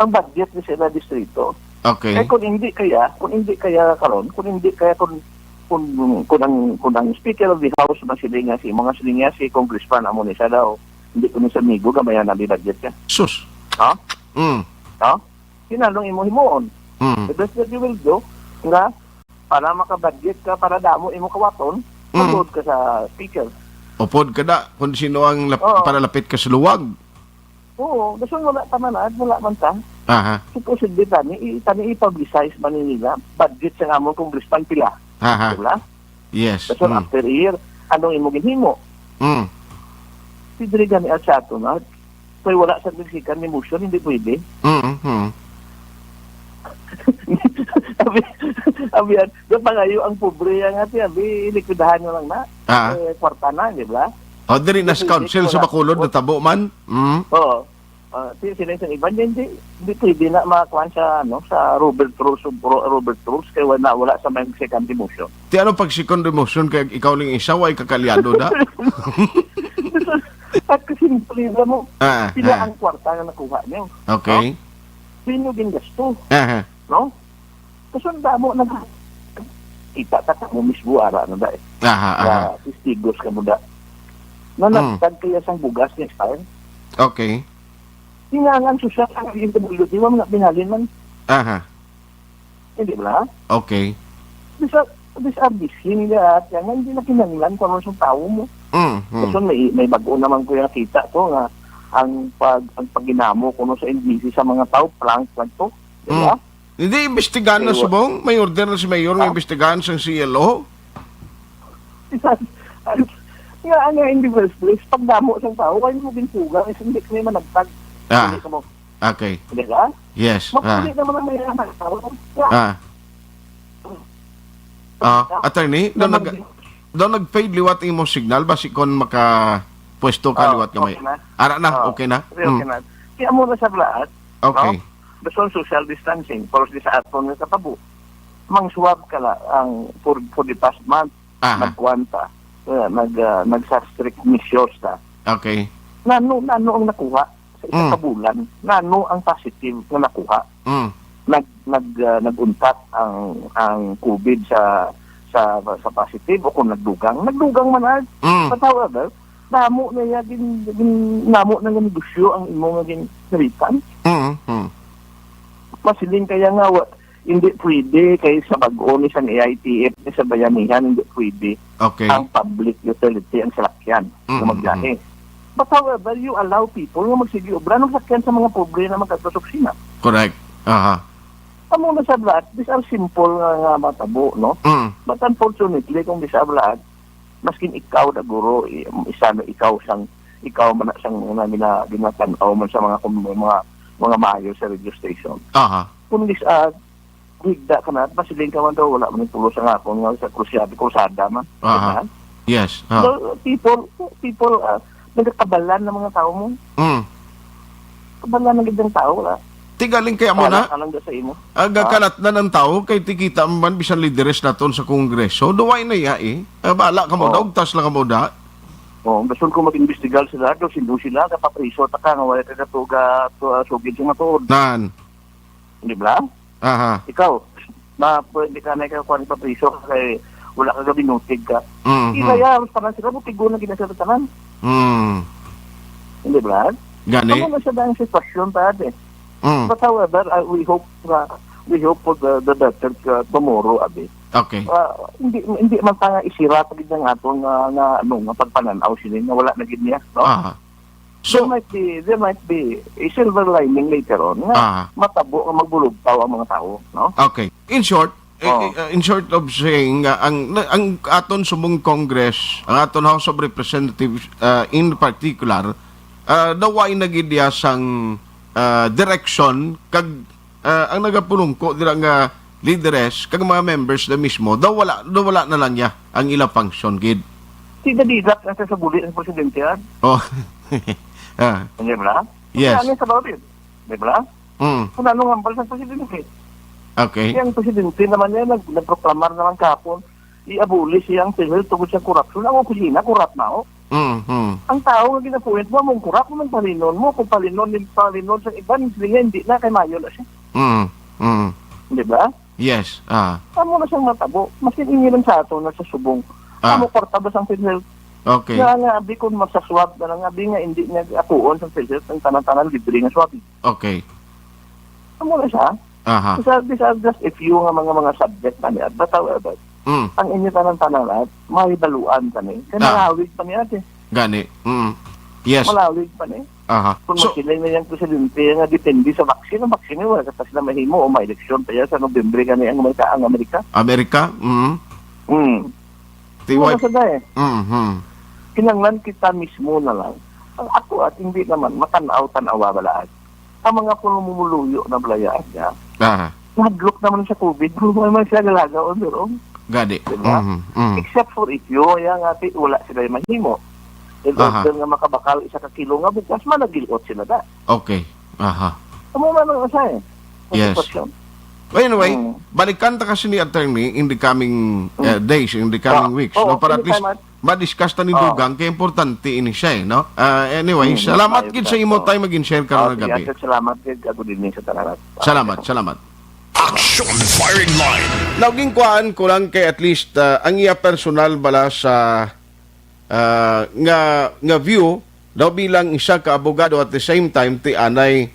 Ang budget nila sa ilang distrito. Okay. Eh kung hindi kaya karon, kung ang Speaker of the House na mga silingasi, Congressman, amo ni siya daw, hindi ko ni sa migo, gamayan na budget ka. Sus. Ha? Mm. Ha? Sinalong imo-himoon. Mm. The best that you will do, nga, para makabudget ka, para damo imo kawaton, magod ka sa Speaker. Upod ka da kung sino ang Oo. para lapit ka sa luwag. Oo, gusto wala pa man, wala man ta. Aha. Supposedly tani i-publicize man nila, budget sa among Congressman pila. Aha. Diba? Yes. So after a year, anong imo ginhimo? Mm. Si Dirigan ni Alchato na, kaya wala sa nagsikan ni motion, hindi pwede. Mm. Mm. Abi, doon pa ngayon ang pobre yan nga siya, ilikwidahan nyo lang na. Ah. Kwarta na, di ba? O diri nas council sa Bacolod natabo man. Mm. Oo. Sila yung iba, hindi pwede na makakuha sa, sa Robert Rules, kaya wala sa may second motion. Ti ano pag second motion kay ikaw lang isa way kakalyado da? At kasi simple mo, Ah. sila Ah. ang kwarta na nakuha niyo. Okay. Sino gingasto, Aha. no? Kasi ang damo kita mo mismo ara na dahil. Aha. Aha. Testigos ka mo da. Nanagtag kaya sang bugas ni style. Okay. Tingangan susya ang DMW, di ba mga pinalin man? Aha. Hindi ba? Okay. Disarbisin nila at yan, hindi na kinanglan kung ano yung tao mo. Mm. Kasi may bago naman ko yung nakita to nga ang pagginamo ko sa NBC sa mga tao, prank lang to. Di ba? Hindi imbestigahan na subong. May order na si Mayor ng imbestigahan sa CLO. Nga in the first place, pagdamo sa tao, kayo mo binsuga, hindi ko naman nagtag. Ah. Hindi ka mo. Okay. Hindi ba? Yes. Mapulit naman ang mayroon ng tao. Attorney, doon nag-fade liwat imong signal basi kon maka pwesto ka liwat gamay. Okay na. Ara na, okay na. Okay na. Kaya muna sa lahat, Okay. gusto social distancing, pero sa aton nga katabo. Mang swab ka la ang for the past month, Aha. nagkwanta, nagsa-strict measures ta. Okay. Nano ang nakuha sa isang kabulan? Nano ang positive na nakuha? Mm. Naguntat ang COVID sa positive o kung nagdugang man Mm. patawa ba namo na ya namo na nga negosyo ang imo nga ginaritan Mm. Mm. masiling kaya nga hindi pwede kay sa bag-o ni sa AITF ni sa bayanihan hindi pwede Okay. ang public utility ang salakyan na magbiyahe. But however, you allow people nga magsige obra ng sakyan sa mga pobre na magkasuksina. Correct. Aha. Amo na sa lahat, these are simple nga matabo, no? Mm. But unfortunately, kung di sa lahat, maskin ikaw na guro, isa na ikaw man na siyang ginatanaw man sa mga mayo sa radio station. Aha. Kung di sa higda ka na, masiling ka man daw, wala man yung tulo sa nga kung sa krusada man. Aha. Diba? Yes. So, people, nagkakabalan ng mga tao mo. Mm. Kabalan ng gandang tao, wala. Tigaling kaya mo na. Alang sa imo. Aga kalat na ng tao kay tikita man bisan lideres naton sa kongreso. Duway na ya eh. Bala ka mo daw, tas lang ka mo da. Gusto ko mag-investigal sila, daw sindo sila, kapapriso, taka nga wala ka katuga, sugid yung matuod. Nan. Hindi ba? Aha. Ikaw, pwede ka na ikaw kung papriso, kaya wala ka gabinutig ka. Mm. Kaya, mas parang sila, butigo na ginasaratanan. Mm. Hindi ba? Gani. Ano na siya dahil sitwasyon tayo eh. Mm. But however, we hope for the better tomorrow, abi. Okay. Hindi man pa nga isira pagid ng aton nga pagpananaw sila nga wala na gid niya, no? Aha. So So, there might be a silver lining later on nga matabo ang magbulugtaw ang mga tao, no? okay. In short of saying, ang aton sumong Congress, ang aton House of Representatives in particular, daway na gid diya sang direction kag ang nagapulungko dira nga leaderess kag mga members na mismo daw wala na lang niya ang ilang function gid. Tidak na sa buli ng presidente yan. Oh. Hindi ba? Yes. Ano sa bawin? Hindi ba? Kung anong hambal sa presidente. Okay. Yang presidente naman yan, nagproklamar naman kahapon, i-abolish siyang PhilHealth tungkol sa korupsyon. Ang opisina, kurap na o. Ang tao nga ginapuwit mo, mong kurap mo ng palinon mo, kung palinon sa iba, hindi na, kay Mayo na siya. Hindi ba? Yes. Amo na siyang matabo. Mas iningilan sa ato na sa subong. Amo kortabas ang PhilHealth. Okay. Kaya nga, abi kung magsaswab na lang, abi nga hindi niya akuon sa PhilHealth ng tanan-tanan libre nga swab. Okay. Amo na siya. Aha. These are just a few nga mga subject na niya. But however, ang inyo tanan-tanan lahat, may baluan ka niya. Kaya malawig pa niya ate. Gani. Yes. Malawig pa niya. Aha. Kung makilay na yung presidente nga depende sa vaccine, ang vaccine wala kasi na mahimo o may eleksyon pa yan sa Nobyembre ka niya ang Amerika. Amerika? Wala sa dahil. Kinanglan kita mismo na lang. Ang ako at hindi naman matanaw-tanawa balaan. Ang mga kulumuluyo na balayaan niya, nag-look naman sa COVID, kung naman siya galagaon, pero Gani. diba? Except for ityo, yan ati, wala sila yung mahimo. Doon nga makabakal isa ka kilo nga bukas, managilot sila da. Okay. Aha. Amo man ang asa eh. Yes. Anyway, balikan ta kasi ni attorney in the coming days, in the coming weeks, no, para at least ma-discuss ta ni Dugang kay importante ini siya, no? Anyway, salamat gid sa imo time magin-share karon nga gabi. Salamat gid ako din sa tanan. Salamat. Action firing line. Naging kuan ko lang kay at least ang iya personal bala sa nga view daw bilang isa ka abogado at the same time ti anay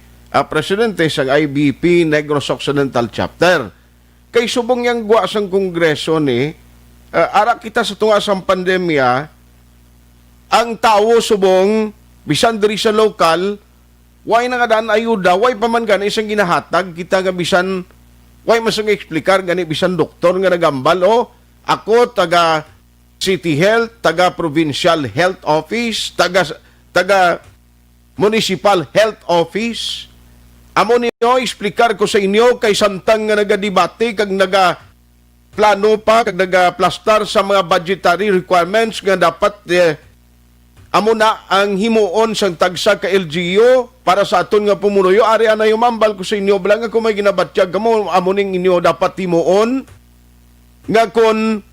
presidente sang IBP Negros Occidental Chapter. Kay subong yang gwa sang kongreso ni ara kita sa tunga sang pandemya, ang tao subong bisan diri sa lokal way na nga daan ayuda, way pa man gani isang ginahatag kita nga bisan way masang explicar gani bisan doktor nga nagambal o ako taga City Health, taga Provincial Health Office, taga Municipal Health Office. Amo niyo explicar ko sa inyo kay santang nga nagadebate kag plano pa kag nagaplastar sa mga budgetary requirements nga dapat amo na ang himuon sang tagsa ka LGU para sa aton nga pumunuyo. Ari ana yung mambal ko sa inyo bala nga kung may ginabatyag kamo amo ning inyo dapat himuon nga kon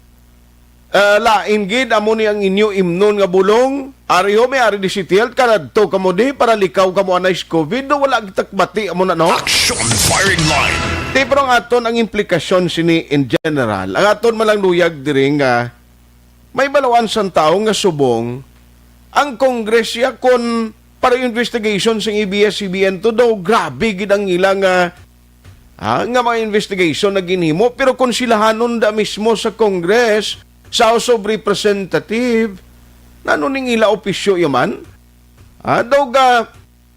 lain gid amo ni ang inyo imnon nga bulong. Ari ho may ari di City Health kadto kamo di para likaw kamo anay COVID do wala gitakbati amo na no. Action firing line. Pero ang aton ang implikasyon sini in general, ang aton malang luyag diri nga may balawan sang tao nga subong ang kongresya kon para investigation sa ABS-CBN to daw grabe gid ang ilang nga mga investigation na ginhimo pero kung silahanon da mismo sa Congress, sa House of Representative, nanuning ila opisyo yaman, daw ga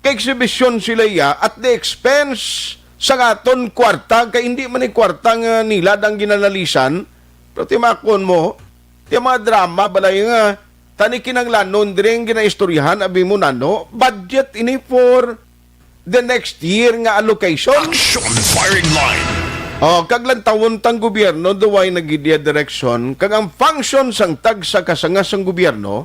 ka-exhibition sila at the expense sa aton kwarta, kay hindi man ni kwarta nga nila dang ginanalisan, pero timakon mo, yung mga drama, balay nga, tani kinanglanon, diring ginaistoryahan, abi mo nano, budget ini for the next year nga allocation. Action firing line. Kaglang tawon tang gobyerno, duway nagidya direction, kag ang function sang tagsa kasangas sang gobyerno,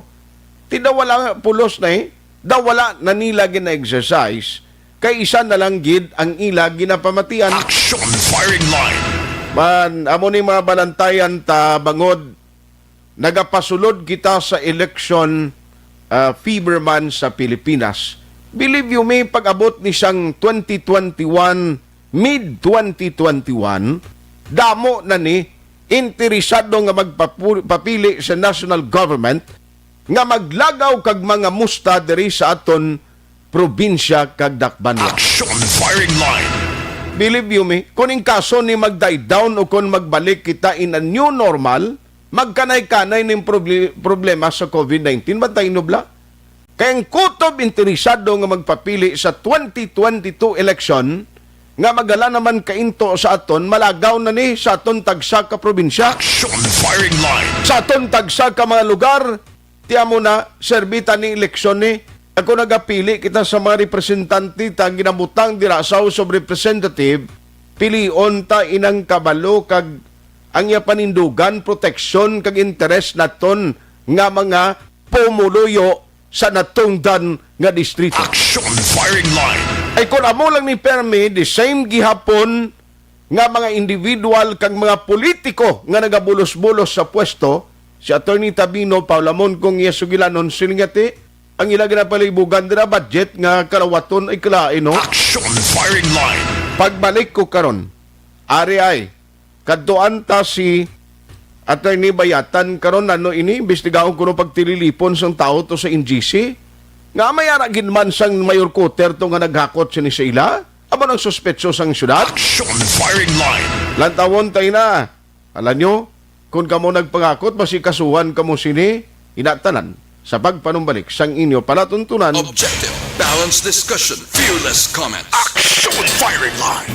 tidawala pulos na dawala na nila gina-exercise, kay isa na lang gid ang ila ginapamatian. Action firing line. Man, amo ni mga balantayan ta bangod, nagapasulod kita sa election fever man sa Pilipinas. Believe you me, pag-abot ni siyang 2021, mid-2021, damo na ni interesado nga magpapili sa national government nga maglagaw kag mga musta diri sa aton probinsya kag dakban. Action firing line. Believe you me, kuning kaso ni mag-die down o kung magbalik kita in a new normal, magkanay-kanay ning problema sa COVID-19, batay nubla? Kaya ang kutob interesado nga magpapili sa 2022 election, nga magala naman kainto sa aton, malagaw na ni sa aton tagsa ka probinsya. Action firing line. Sa aton tagsa ka mga lugar, tiya mo na, serbita ni eleksyon ni, Ako nagapili kita sa mga representante ta ginabutang dira sa House of Representative, pilion ta inang kabalo kag ang iya panindugan, proteksyon kag interes naton nga mga pumuluyo sa natungdan nga distrito. Action firing line. Ay kung amo lang ni Permi, the same gihapon nga mga individual kag mga politiko nga nagabulos-bulos sa pwesto, si Attorney Tabino, Paulamon kong Yesugilanon, siningati, ang ilang ginapalibugan na budget nga karawaton ay kalain, no? Action firing line. Pagbalik ko karon, ari ay, kaduan ta si Attorney Bayatan karon ano ini, imbestigaon ko no pagtililipon sang tao to sa NGC, nga may aragin man sang Mayor Cutter to nga naghakot sini sa ila, aba ng suspetso sang syudad. Action firing line. Lantawon tayo na. Alam nyo, kung kamo nagpangakot, masikasuhan kamo sini, inatanan sa pagpanumbalik sang inyo palatuntunan. Objective, balanced discussion, fearless comments. Action firing line.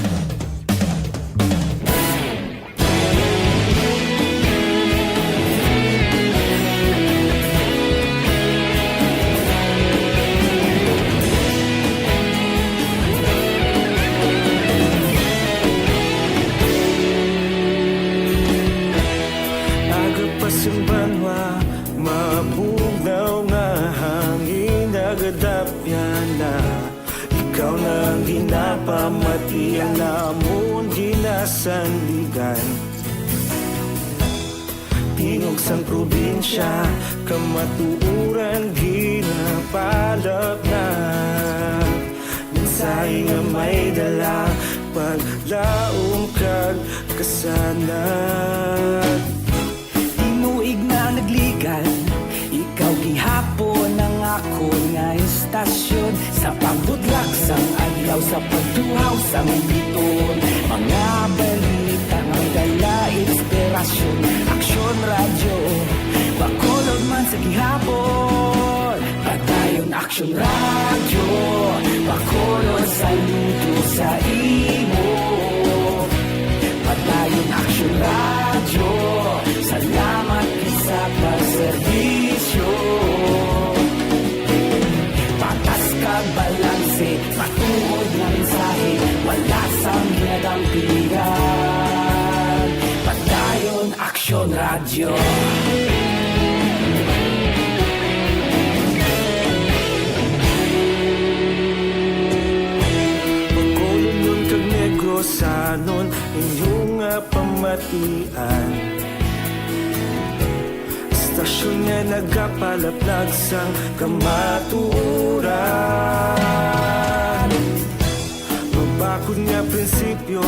Agapasumbanwa, mabugaw nga hangin nagadapya na. Ikaw nang ginapamatian namon ginasandigan. Tingog sang probinsya, kamatuuran ginapalap na. Minsay nga may dala, paglaong kag kasanat. Tinuig na nagligan, ikaw gihapon ang ako nga istasyon. Sa pagbudlak sang adlaw, sa pagtuhaw sang biton. Mga balita nga dala inspirasyon. Aksyon radyo, bakolod man sa gihapon. Patayon aksyon radyo, bakolod saludo sa imo. Patayon aksyon radyo, salamat sa pagserbisyo. Patas kag balanse, matuod na mensahe, wala sang ginadampigan. Patayon aksyon radyo. Pagkolon kag negosanon, inyong pamatian. Stasyon nga nagapalaplag sang kamatuuran. Mabakod nga prinsipyo,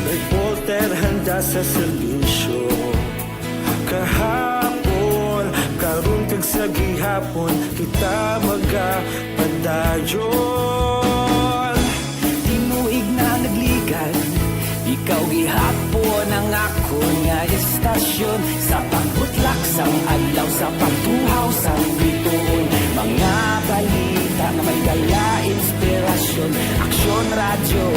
reporter handa sa servisyo. Kahapon, karon kag sa gihapon, kita magapadayon. Tinuig na nagligan, ikaw gihapon ang ako nga istasyon. Sa pagbutlak sang adlaw, sa pagtuhaw sang biton. Mga balita na may dala inspirasyon. Aksyon radyo,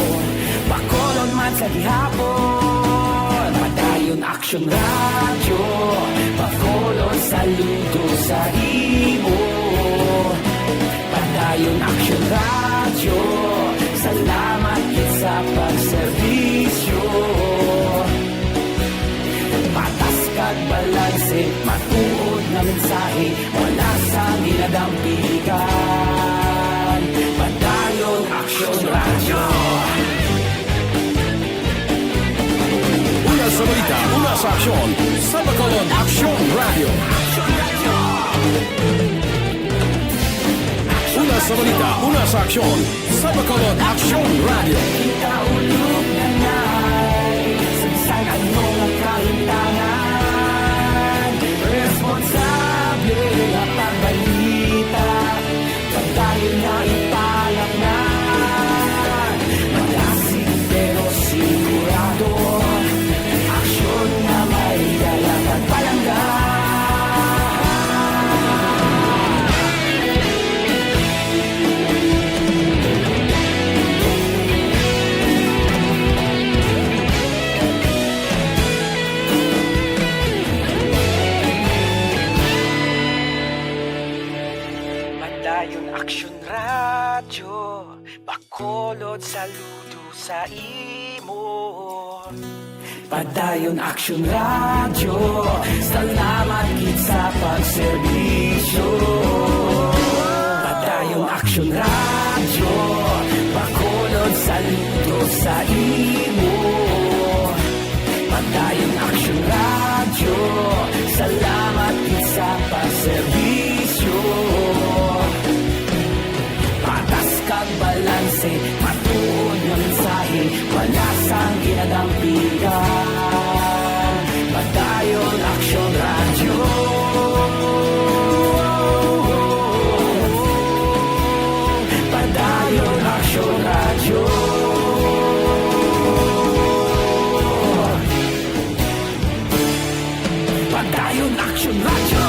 bakolon man sa gihapon. Padayon aksyon radyo, bakolon saludo sa imo. Padayon aksyon radyo, salamat sa pagserbisyo. Patas kag balanse, matuod na mensahe, wala sang ginadampigan. Padayon aksyon radyo. Una sa balita, una sa aksyon, sa Bacolod Action Radio. Una sa balita, una sa aksyon, sa Bacolod Action Radio. Kita ulog na na'y sagsag ang mga kahintangan. Responsable na pagbalita, pagdayon na ipalak na. Malasig pero sigurado, aksyon na may dalang pagpalanggan. radyo, Bacolod saludo sa imo. Padayon Action Radio, salamat gid sa pagserbisyo. Padayon Action Radio, Bacolod saludo sa imo. Padayon Action Radio, salamat gid sa pagserbisyo. Patas kag balanse, matuod nga mensahe, wala sang ginadampigan. Padayon Action Radio. Padayon Action Radio. Padayon Action Radio.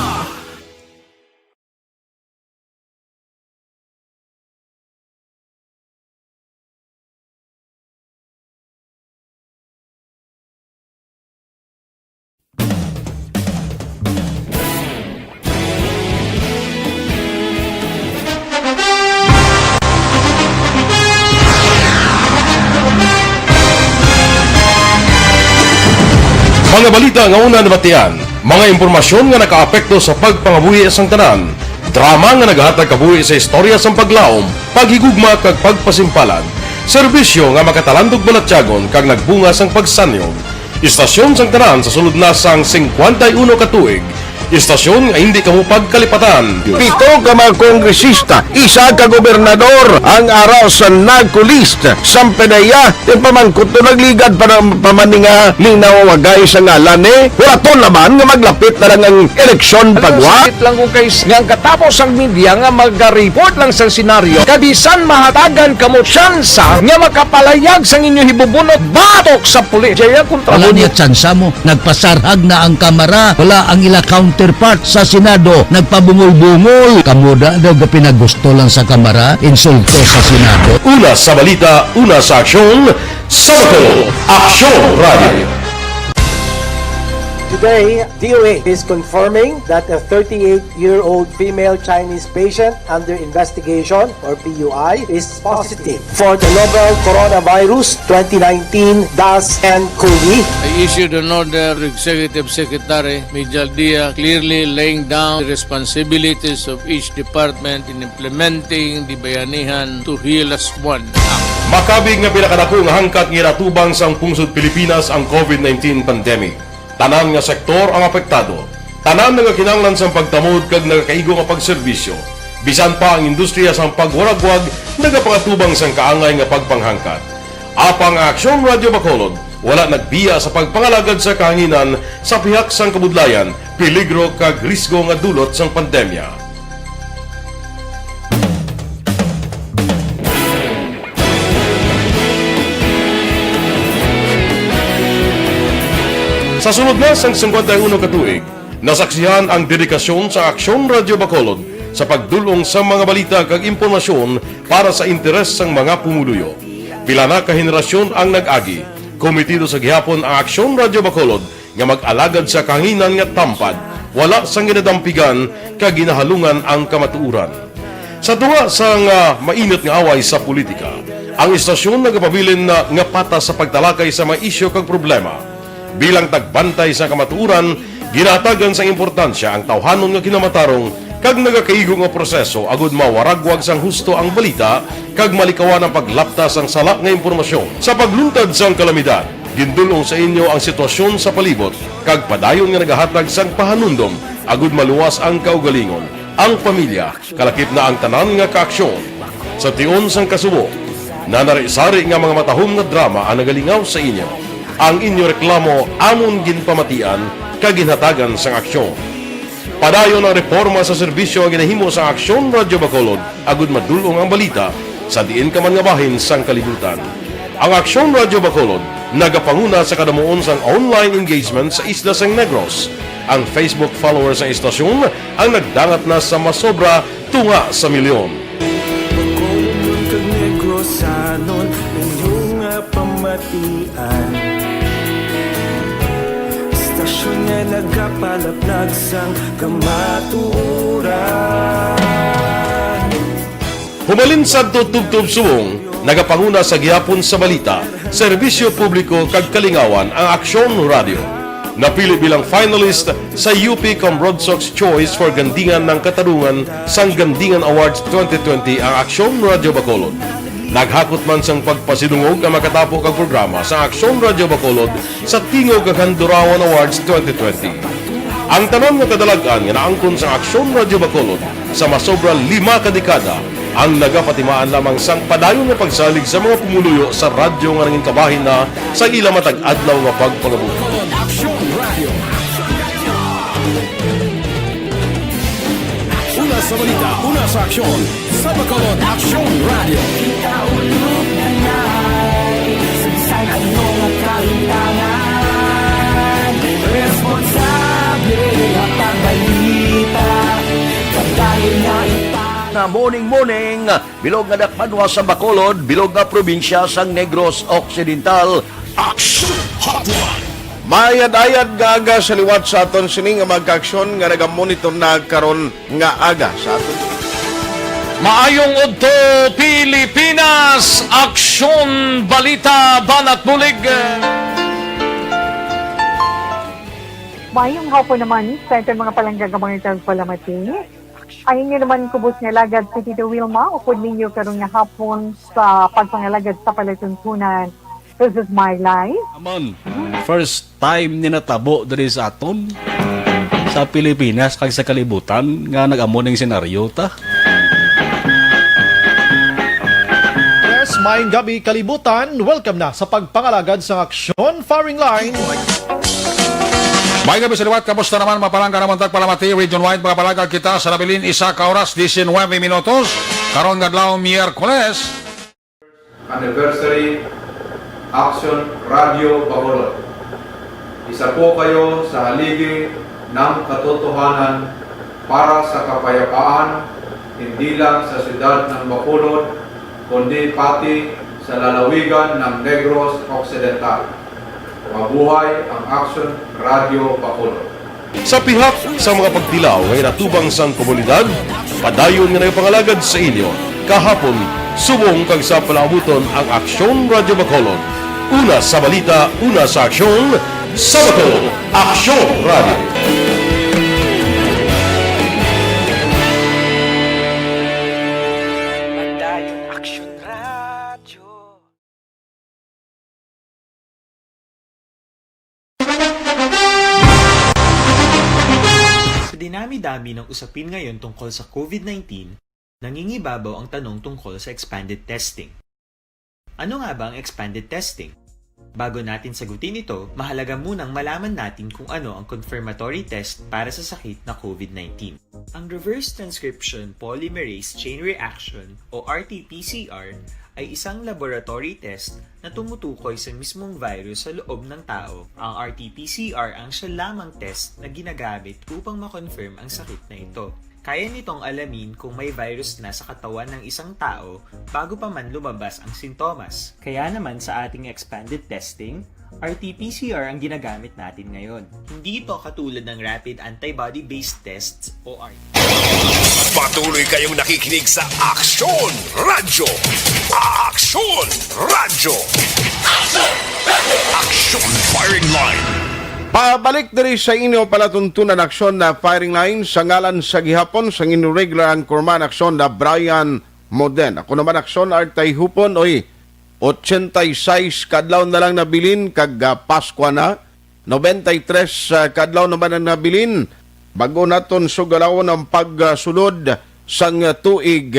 Mga balita nga una nabatian, mga impormasyon nga nakaapekto sa pagpangabuhi sang tanan, drama nga naghatag kabuhi sa istorya sang paglaom, paghigugma kag pagpasimpalan, serbisyo nga makatalandog balatyagon kag nagbunga sang pagsanyog, istasyon sang tanan sa sulod na sang 51 ka tuig, istasyon nga hindi kamo pagkalipatan. 7 ka mga kongresista, 1 ka gobernador ang araw sa nagkulist sa Pedaya yung pamangkot to nagligad para pamaninga linaw wagay sa ngalan wala to naman nga maglapit na lang ang eleksyon pagwa. Sakit lang ko guys nga katapos ang media nga mag-report lang sa senaryo kabisan mahatagan kamo tsansa nga makapalayag sa inyo hibubunot batok sa pulis. Jaya kontra Wala niya tsansa mo, nagpasarhag na ang kamera, wala ang ila counterpart sa Senado, nagpabungol-bungol. Kamuda daw ga pinagusto lang sa kamera, insulto sa Senado. Una sa balita, una sa aksyon, sa Bacolod Action Radio. Today, DOA is confirming that a 38-year-old female Chinese patient under investigation, or PUI, is positive for the novel coronavirus 2019 DAS-CoV. I issued an order to Executive Secretary Mijal Dia clearly laying down the responsibilities of each department in implementing the Bayanihan to Heal as One Act. Makabig nga pinakadako nga hangkat nga natubang sang pungsod Pilipinas ang COVID-19 pandemic. Tanan nga sektor ang apektado. Tanan nga kinahanglan sang pagtamod kag nagakaigo nga pagserbisyo. Bisan pa ang industriya sang pagwaragwag nagapangatubang sang kaangay nga pagpanghangkat. Apang Aksyon Radio Bacolod wala nagbiya sa pagpangalagad sa kahanginan sa pihak sang kabudlayan, peligro kag risgo nga dulot sang pandemya. Sa sunod na sang 51 ka tuig, nasaksihan ang dedikasyon sa Aksyon Radio Bacolod sa pagdulong sa mga balita kag impormasyon para sa interes sang mga pumuluyo. Pila na ka henerasyon ang nag-agi, komitido sa gihapon ang Aksyon Radio Bacolod nga mag-alagad sa kahanginan nga tampad, wala sang ginadampigan kag ginahalungan ang kamatuuran. Sa tunga sang mainit nga away sa politika, ang istasyon nagapabilin na nga patas sa pagtalakay sa mga isyu kag problema. Bilang tagbantay sa kamatuuran, ginatagan sa importansya ang tawhanon nga kinamatarong kag nagakaigo nga proseso agud mawaragwag sang husto ang balita kag malikawan ang paglaptas ang sala nga impormasyon. Sa pagluntad sang kalamidad, gindulong sa inyo ang sitwasyon sa palibot kag padayon nga nagahatag sang pahanundom agud maluwas ang kaugalingon, ang pamilya, kalakip na ang tanan nga kaaksyon. Sa tion sang kasubo, nanari-sari nga mga matahom nga drama ang nagalingaw sa inyo. Ang inyo reklamo amon ginpamatian kag ginhatagan sang aksyon. Padayon ang reforma sa serbisyo ang ginahimo sa Aksyon Radio Bacolod agud madulong ang balita sa diin ka man nga bahin sang kalibutan. Ang Aksyon Radio Bacolod nagapanguna sa kadamuon sang online engagement sa isla sang Negros. Ang Facebook followers sa istasyon ang nagdangat na sa masobra tunga sa milyon. Bacolod kag Negros sanon inyong pamatian. Istasyon nga nagapalaplag sang kamatuuran. Humalin sa tutubtub suwong, nagapanguna sa gihapon sa balita, serbisyo publiko kag kalingawan ang Aksyon Radio. Napili bilang finalist sa UP Broad Sox Choice for Gandingan ng Katarungan sang Gandingan Awards 2020 ang Aksyon Radio Bacolod. Naghakot man sang pagpasidungog ang makatapo kag programa sa Aksyon Radio Bacolod sa Tingog kag Handurawan Awards 2020. Ang tanan nga kadalagan nga naangkon sa Aksyon Radio Bacolod sa masobra 5 kadekada ang nagapatimaan lamang sang padayon nga pagsalig sa mga pumuluyo sa radyo nga nangin kabahin na sa ila matag adlaw nga pagpangabuhi. Una sa balita, una sa aksyon, sa Bacolod Aksyon Radio. Ikaulog na na'y saysay at mga kalintangan. Responsable at ang balita, pagdahil na na morning, bilog nga dakpanwa sa Bacolod, bilog nga probinsya sang Negros Occidental. Action Hotline. Mayad-ayad nga aga sa liwat sa aton sining nga magka-aksyon nga nagamonitor na karon nga aga sa aton. Maayong udto Pilipinas, Aksyon Balita Banat Bulig. Mayong hapon naman sa ito mga palanggagamang itang palamati. Ayun nyo naman kubos nga lagad si Tito Wilma, upod ninyo karong nga hapon sa pagpangalagad sa palatuntunan. This is my life. Amon, first time ni natabo diri sa aton sa Pilipinas kag sa kalibutan nga nag-amo ning senaryo ta. Yes, maayong gabi kalibutan. Welcome na sa pagpangalagad sa Aksyon Firing Line. May gabi sa liwat, kamusta naman mapalangga naman tagpalamati, region-wide mga palagag kita sa nabilin isa ka oras, 19 minutos, karon nga adlaw Miyerkules. Anniversary Action Radio Bacolod. Isa po kayo sa haligi ng katotohanan para sa kapayapaan, hindi lang sa siyudad ng Bacolod, kundi pati sa lalawigan ng Negros Occidental. Mabuhay ang Action Radio Bacolod. Sa pihak sa mga pagtilaw ngay natubang sang komunidad, padayon nga nagpangalagad sa inyo. Kahapon, subong kag sa palaabuton ang Aksyon Radio Bacolod. Una sa balita, una sa aksyon, sa Bacolod, Aksyon Radio. Mandayong Aksyon Radio. Sa dinami-dami ng usapin ngayon tungkol sa COVID-19, nangingibabaw ang tanong tungkol sa expanded testing. Ano nga ba ang expanded testing? Bago natin sagutin ito, mahalaga munang malaman natin kung ano ang confirmatory test para sa sakit na COVID-19. Ang Reverse Transcription Polymerase Chain Reaction o RT-PCR ay isang laboratory test na tumutukoy sa mismong virus sa loob ng tao. Ang RT-PCR ang siya lamang test na ginagamit upang makonfirm ang sakit na ito. Kaya nitong alamin kung may virus na sa katawan ng isang tao bago pa man lumabas ang sintomas. Kaya naman sa ating expanded testing, RT-PCR ang ginagamit natin ngayon. Hindi ito katulad ng rapid antibody-based tests o RT. Patuloy kayong nakikinig sa Aksyon Radio. Aksyon Radio. Aksyon Firing Line. Pabalik diri sa inyo palatuntunan aksyon na firing line sa ngalan sa gihapon sa regular ang kurman aksyon na Brian Moden. Ako naman aksyon artay hupon oy 86 kadlaw na lang nabilin kag Pasko na 93 kadlaw naman ang nabilin bago naton sugalawon ang pagsulod sang tuig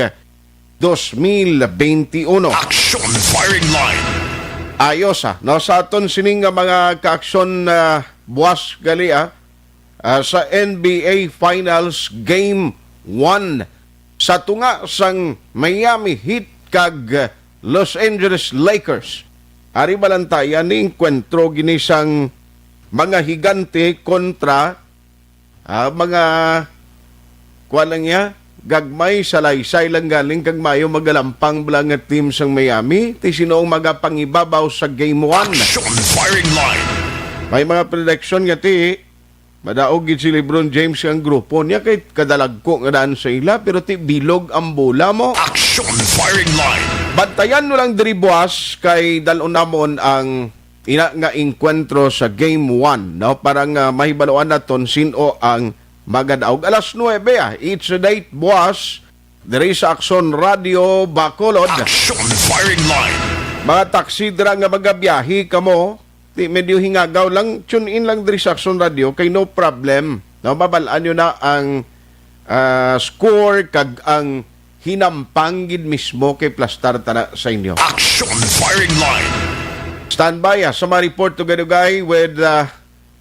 2021. Action Firing Line. Ayos no sa aton sining mga kaaksyon buwas gali sa NBA Finals Game 1 sa tunga sang Miami Heat kag Los Angeles Lakers. Ari balantayan ni enkwentro gini sang mga higante kontra mga kuan lang niya gagmay salaysay lang galing kag mayo magalampang blang nga team sang Miami ti sinoong magapangibabaw sa Game 1. Action Firing Line. May mga prediction nga ti Madaog gid si LeBron James ang grupo niya kay kadalagko nga daan sa ila pero ti bilog ang bola mo. Action Firing Line. Bantayan mo lang diri buwas kay dalon namon ang ina nga enkwentro sa Game 1, no? Parang mahibaluan naton sino ang magadaog. Alas 9, it's a date buwas diri sa Action Radio Bacolod. Action Firing Line. Mga taxi dira nga magabiyahe kamo, di medyo hingagaw lang, tune in lang diri sa Action Radio kay no problem. No, babalaan nyo na ang score kag ang hinampangid mismo kay plastar tana sa inyo. Action Firing Line. Standby sa mga report to Gadugay with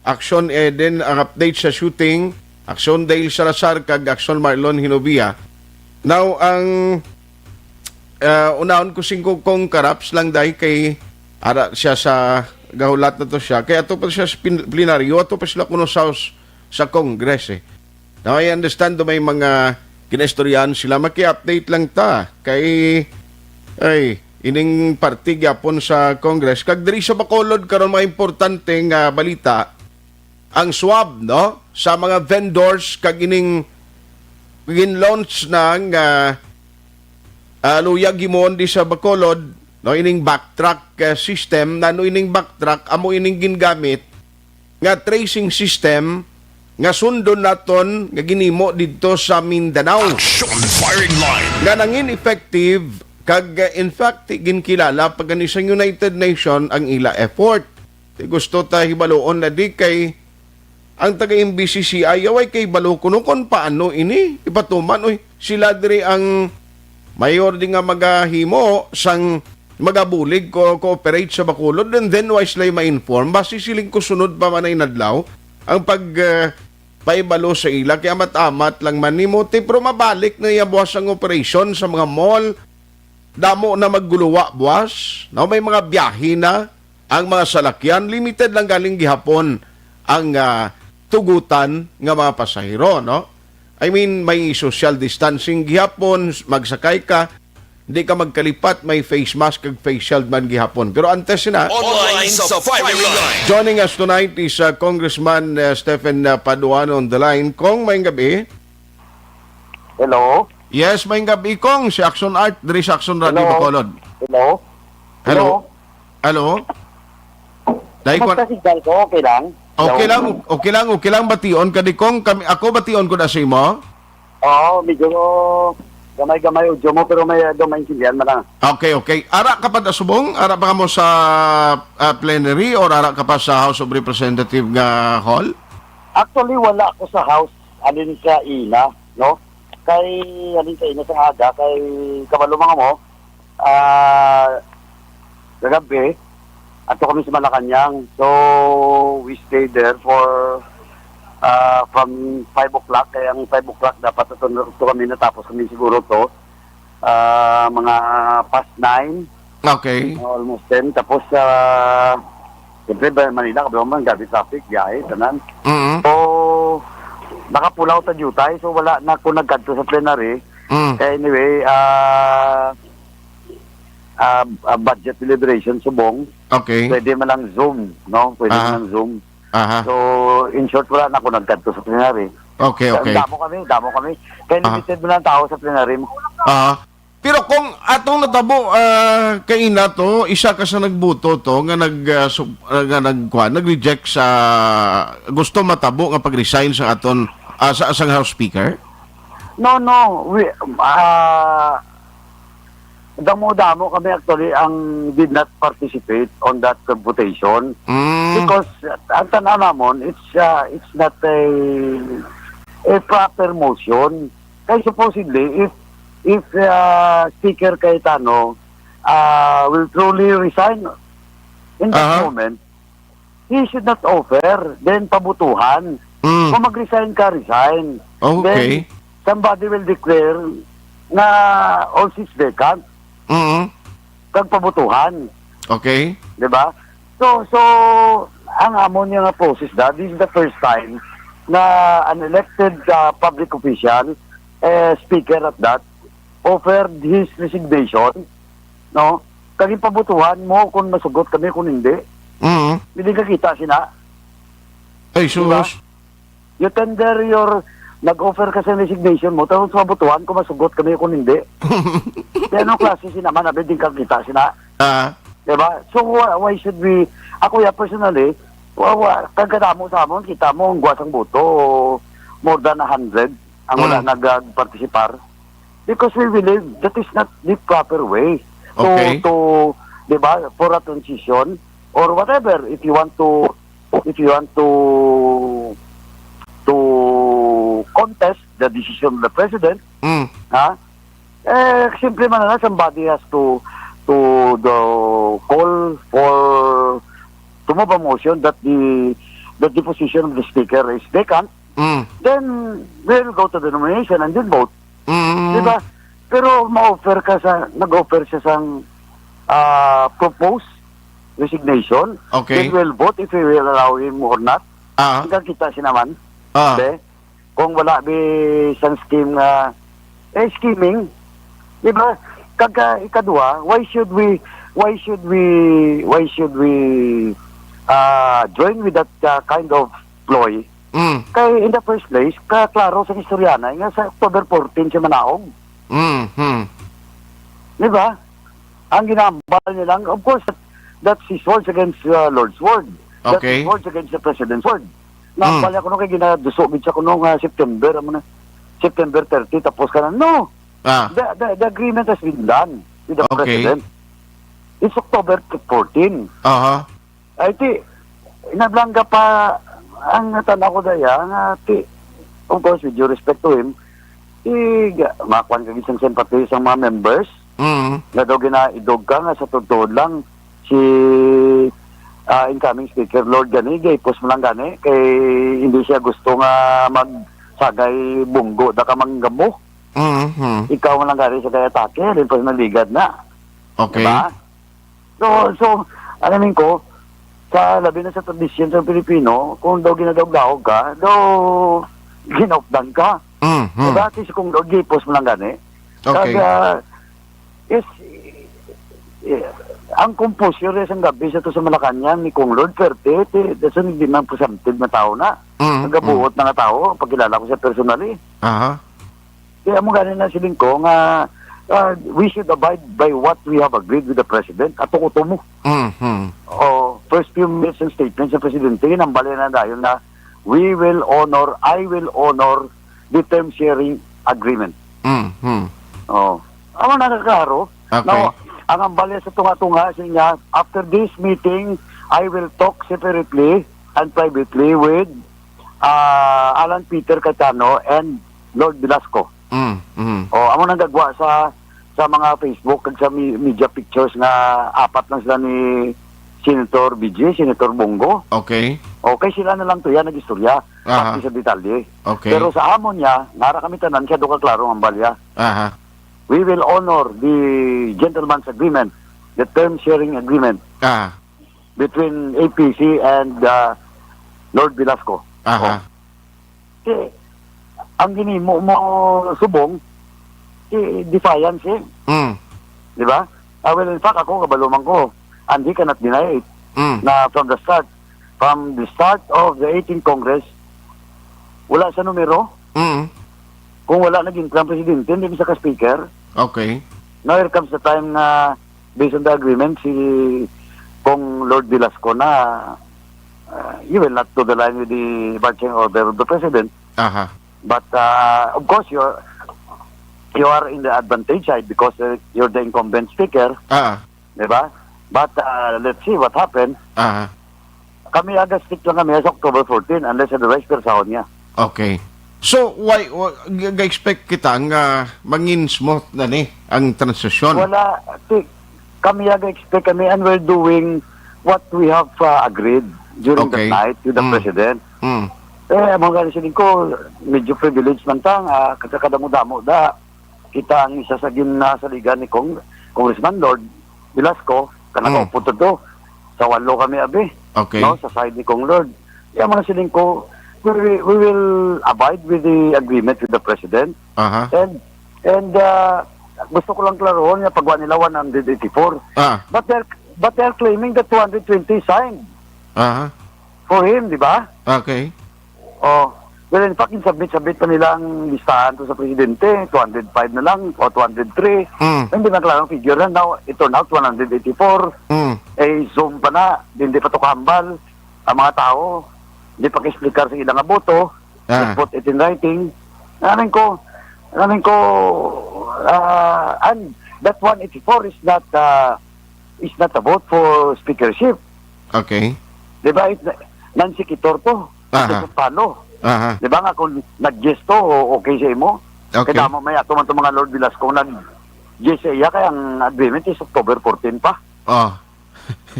Action Eden, ang update sa shooting, Action Dale Salazar kag Action Marlon Hinovia. Now, ang unahon ko 5 kong karaps lang dahil kay ara siya sa gahulat na to siya. Kaya ato pa siya sa plenaryo, ato pa sila kuno sa Congress. Now, I understand may mga kinestoryahan sila. Maki-update lang ta. Kay, ining party gyapon sa Congress. Kag diri sa Bacolod, karon mga importanteng balita, ang swab, no? Sa mga vendors, kag ining gin-launch ng luyag gimon di sa Bacolod, no, ining backtrack system, na no ining backtrack amo ining gingamit nga tracing system nga sundon naton nga ginimo didto sa Mindanao. Action Firing Line. Nga nangin effective kag in fact ginkilala pag ani sa United Nation ang ila effort. Gusto ta hibaloon na di kay ang taga-MBCCI away kay balo kuno kon paano ini ipatuman sila diri ang mayor di nga magahimo sang magabulig ko cooperate sa Bacolod, and then wise lay ma-inform basi siling ko sunod pa manay nadlaw ang paibalo sa ila kaya amat-amat lang man nimo pero mabalik na iya buwas ang operation sa mga mall, damo na magguluwa buwas, no, may mga biyahe na ang mga salakyan, limited lang galing gihapon ang tugutan nga mga pasahero, no? I mean, may social distancing gihapon, magsakay ka, hindi ka magkalipat, may face mask kag face shield man gihapon. Pero antes na, Online sa Firing Line. joining us tonight is Congressman Stephen Paduano on the line. Kong, may gabi. Hello? Yes, may gabi, Kong. Si Action Art, diri sa Action Radio Hello? Bacolod. Hello? Hello? Hello? Kamusta si Jalco? Okay lang? Okay lang bation ka di Kong. Ako bation ko na sa imo. Oo, medyo gamay-gamay udyo mo pero may maintindihan mo lang. Okay. Ara ka pa da subong? Ara pa ka mo sa plenary or ara ka pa sa House of Representative nga hall? Actually, wala ako sa house. Alin sa ina, no? Alin sa ina sa aga, kay kabalo mga mo, kagabi, ato kami sa Malacanang. So, we stayed there for from 5 o'clock. Kaya ang 5 o'clock dapat ito kami natapos kami siguro to. Mga past 9. Okay. Almost 10. Tapos, siyempre Manila, kabalo man, gabi traffic, biyahe, tanan. So, nakapulaw ta jutay. So, wala na ako nagkanto sa plenary. Kaya anyway, budget deliberation subong. Okay. Pwede man lang Zoom, no? Pwede man lang Zoom. So, in short, wala na ako nagkanto sa plenary. Okay. Damo kami. Kaya limited mo lang tao sa plenary mo. Pero kung atong natabo kay ina to, isa ka sa nagbuto to nga nag-reject sa gusto matabo nga pag-resign sa aton sa House Speaker? No. Damo kami actually ang did not participate on that votation because ang tanaw namon it's not a proper motion. Kaya supposedly if Speaker Cayetano will truly resign in that moment, he should not offer then pabutuhan. Kung mag-resign ka, resign. Okay. Then somebody will declare na all seats vacant. Kag pabutuhan. Okay. Diba? So ang amon niya nga process this is the first time na an elected public official, speaker at that, offered his resignation, no? Kag pabutuhan mo kung masugot kami kung hindi. Hindi ka kita sina. Ay, sus. Diba? you tender your, nag-offer ka sa resignation mo, tapos mabutuhan kung masugot kami kung hindi. Kaya anong klase sinaman, abid din kang kita, sina. Diba? So, why should we, ako personally, kagkatamo sa amon, kita mo, ang guwasang boto, more than 100, ang wala nag-participar. Because we believe that is not the proper way to diba, for a transition, or whatever, if you want to contest the decision of the president, simply man na, somebody has to call for to move a motion that the position of the speaker is vacant, then we'll go to the nomination and then vote. Diba? Pero nag-offer siya sang propose resignation. Then we'll vote if we will allow him or not. Hanggang kita sinaman. Kung wala isang scheme scheming, diba? Ikadua, why should we join with that kind of ploy? Kaya in the first place, klaro sa historyana, nga sa October 14 siya manaog. Diba? Ang ginambal nilang, of course, that's his words against Lord's word. That's his words against the President's word. Nambal ako nung kaya ginadusogid siya ko nung September 30, tapos ka na, no! The agreement has been done with the President. It's October 14. Ay, inablangga pa ang tanaw ko daya, of course, with due respect to him, makuan ka isang sympathy sa mga members, na daw ginaidog ka nga sa tugtod lang si incoming speaker Lord gani post mo lang gani kay hindi siya gusto nga magsagay bunggo da ka manggamo. Ikaw mo lang gani sa kaya atake rin pa naligad na. Diba? So alamin ko sa labi na sa tradisyon sa Pilipino, kung daw ginadaog-daog ka, daw ginopdan ka. Diba? Kasi kung daw gipos mo lang gani. Kaya ang composure isang gabi sa to sa Malacanang ni Kong Lord Ferte, that's hindi man presumptive na tao na. Nagabuot na nga tao, pagkilala ko siya personally. Kaya mo ganin na siling ko nga we should abide by what we have agreed with the President. At tukuto mo. First few minutes and statements sa Presidente, nambali na dahil na I will honor the term sharing agreement. Ako nakakaro. Now, ang ambali sa tunga-tunga siya, after this meeting, I will talk separately and privately with Alan Peter Catano and Lord Velasco. Amo nang gagwa sa mga Facebook kag sa media pictures nga apat lang sila ni Senator BJ, Senator Bongo. Okay, sila na lang to yan nag-istorya. Pati sa detalye. Pero sa amon niya, nara kami tanan siya do ka klaro ang balya. We will honor the gentleman's agreement, the term sharing agreement between APC and Lord Velasco. Ang ginimo mo subong, defiance Di ba? Well, in fact, ako, kabaluman ko, and he cannot deny it, na from the start of the 18th Congress, wala sa numero, kung wala naging presidente, hindi sa ka-speaker. Now here comes the time na, based on the agreement, si Kong Lord Velasco na you will not to the line with the marching order of the President. But, of course, you are in the advantage side because you're the incumbent speaker. Diba? But, let's see what happened. Kami stick lang kami sa October 14 unless otherwise persahon niya. So, why ga-expect kita nga mangin smooth na ni ang transition? Wala. Kami ga-expect kami and we're doing what we have agreed during the night with the President. Mga ganisinig ko, medyo privileged man tang, kadamo-damo da, kita ang isa sa ginasaligan ni Congressman Lord Velasco, kanaka upo to, sa walo kami abi, no, sa side ni Kong Lord. Kaya mga siling ko, we will abide with the agreement with the President. And gusto ko lang klaroon na pagwa nila 184. But they're claiming that 220 signed. For him, di ba? Well, in fact, submit pa nilang listahan to sa presidente, 205 na lang, o 203. Hindi na klarong figure na. Now, it turned out 184. Eh, Zoom pa na, hindi pa to kahambal. Ang mga tao, hindi pa ka-explicar sa ilang aboto, put it in writing. Nanin ko, and that 184 is not a vote for speakership. Okay. Diba, Nancy Kitor to. Paano? Diba nga kung nag-guess to, okay siya mo? Okay. Kaya mamaya, tuman to mga Lord Velasco nag-guess siya, kaya ang agreement is October 14 pa.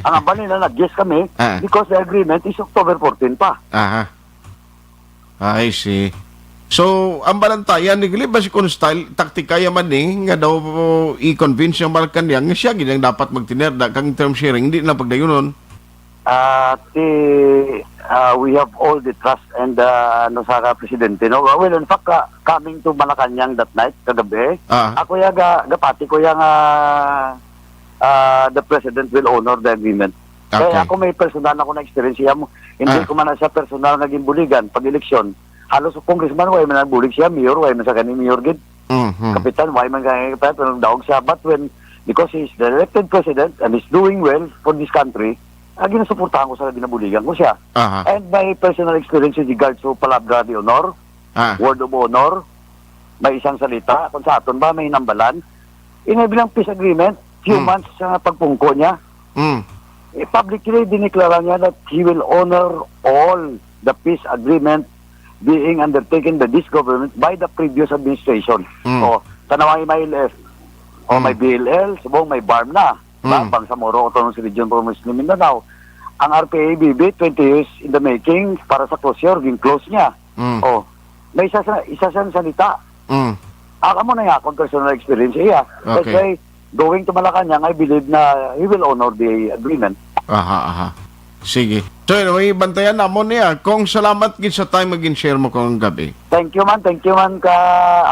Ang amba nila nag-guess kami because the agreement is October 14 pa. I see. So, ang balantayan, nigli ba si style taktika yaman nga daw i-convince yung Malacanang nga siya ginang dapat magtinerda kang term sharing, hindi na pagdayunon. We have all the trust and sa presidente. No? Well, in fact, coming to Malacanang that night, kagabi, ako gapati ko yung the president will honor the agreement. Okay. Kaya ako may personal ako na experience siya mo. Hindi ko man na siya personal naging buligan pag eleksyon. Halos congressman, way man nagbulig siya, mayor, way man sa kanin mayor gid. Kapitan, way man kaya kapitan, daog siya. But because he's the elected president and he's doing well for this country, ginasuportahan ko sa binabuligan ko siya. And my personal experience with regards to palabra de honor, word of honor, may isang salita, kung sa aton ba may nambalan, bilang peace agreement, few months sa pagpungko niya, publicly diniklara niya that he will honor all the peace agreement being undertaken by this government by the previous administration. O, tanawang may LF, o may BLL, subong may BARM na, Bangsamoro Autonomous Region for Muslim Mindanao. Ang RPA-BB, 20 years in the making para sa closure, yung close niya. O, may isa sa salita. Aka mo na nga, kung personal experience iya. That's why, going to Malacanang, I believe na he will honor the agreement. Sige. So anyway, bantayan na mo niya. Kung salamat gid sa time magin-share mo kong gabi. Thank you man ka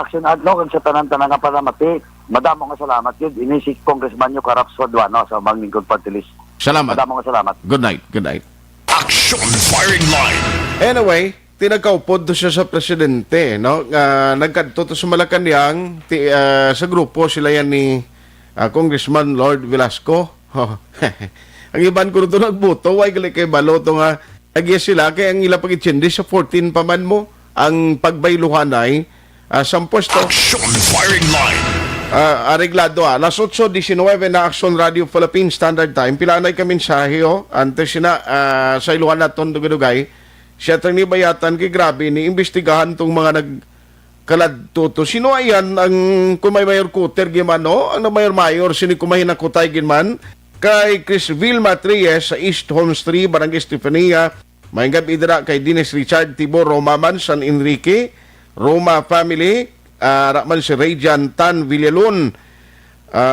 Action Adlaw kag sa tanan-tanan nga palamati. Madamo nga salamat gid ini si Congressman yo Karap Sodwano sa Maglingkod Party List. Salamat. Madamo nga salamat. Good night. Good night. Action Firing Line. Anyway, tinagkaupod to siya sa presidente, no? Nagkadto to sa Malacanang sa grupo sila yan ni Congressman Lord Velasco. Ang iban ko ito nagbuto, way gali kay balo ito nga, nagyas sila, kaya ang ila pag-itsindi sa 14 pa man mo, ang pagbayluhan ay, sampos to. Action Firing Line. Areglado alas 8:19 na Action Radio Philippine Standard Time. Pilanay ka mensahe, antes na, sa iluhan naton dugay, siya tang nibayatan kay grabe ni imbestigahan tong mga nagkaladto. Sino ayan ang kumay mayor Kuter gimano? Ang mayor sini kumay na kutay ginman? Kay Chris Vilma Trias sa East Holmes 3, Barangay Estefania. May gabi dira kay Dennis Richard Tibor Romaman, San Enrique, Roma Family, Raman si Rayjan Tan Villalon.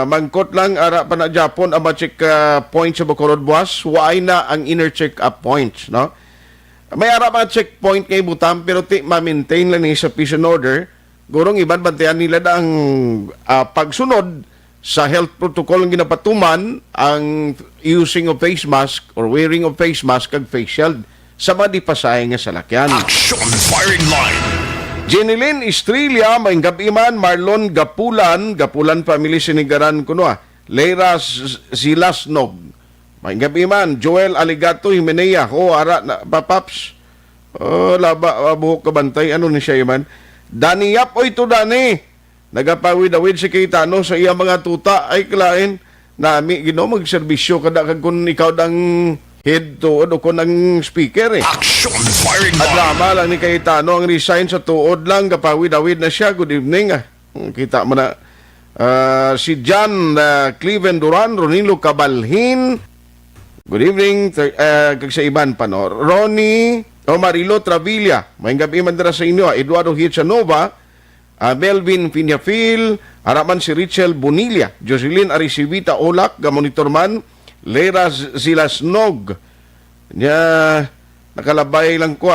Mangkot lang, ara pa na Japon, ang check point sa Bacolod Buwas, waay na ang inner check-up points, no? May ara pa checkpoint kay Butam, pero ma-maintain lang ni sa peace and order. Gurong iban bantayan nila na ang pagsunod sa health protocol ng ginapatuman ang using of face mask or wearing of face mask kag face shield sa mga di pasayang nga salakyan. Action Firing Line. Jenilyn Estrella, may gabiman, Marlon Gapulan family sinigaran kuno Leira Zilasnog, may gabiman, Joel Aligato Himenea, ara na papaps. Laba buhok kabantay, ano ni siya man? Dani Yap, oy to Dani. Nagapawid-awid si Cayetano sa iya mga tuta ay klain nami gino magserbisyo kada kag kun ikaw dang head tuod o kun ang speaker Action Firing Line. Adrama lang ni Cayetano ang resign sa tuod lang kapawid-awid na siya. Good evening. Kita mo na si John Cleven Duran, Ronilo Cabalhin. Good evening kag sa iban pa no. Ronnie Marilo Travilla. May gabi man dira sa inyo. Eduardo Hitchanova, Melvin Piñafil, harapan si Richel Bonilla, Jocelyn Arisivita Olak, gamonitor man, Lera Zilasnog, niya nakalabay lang ko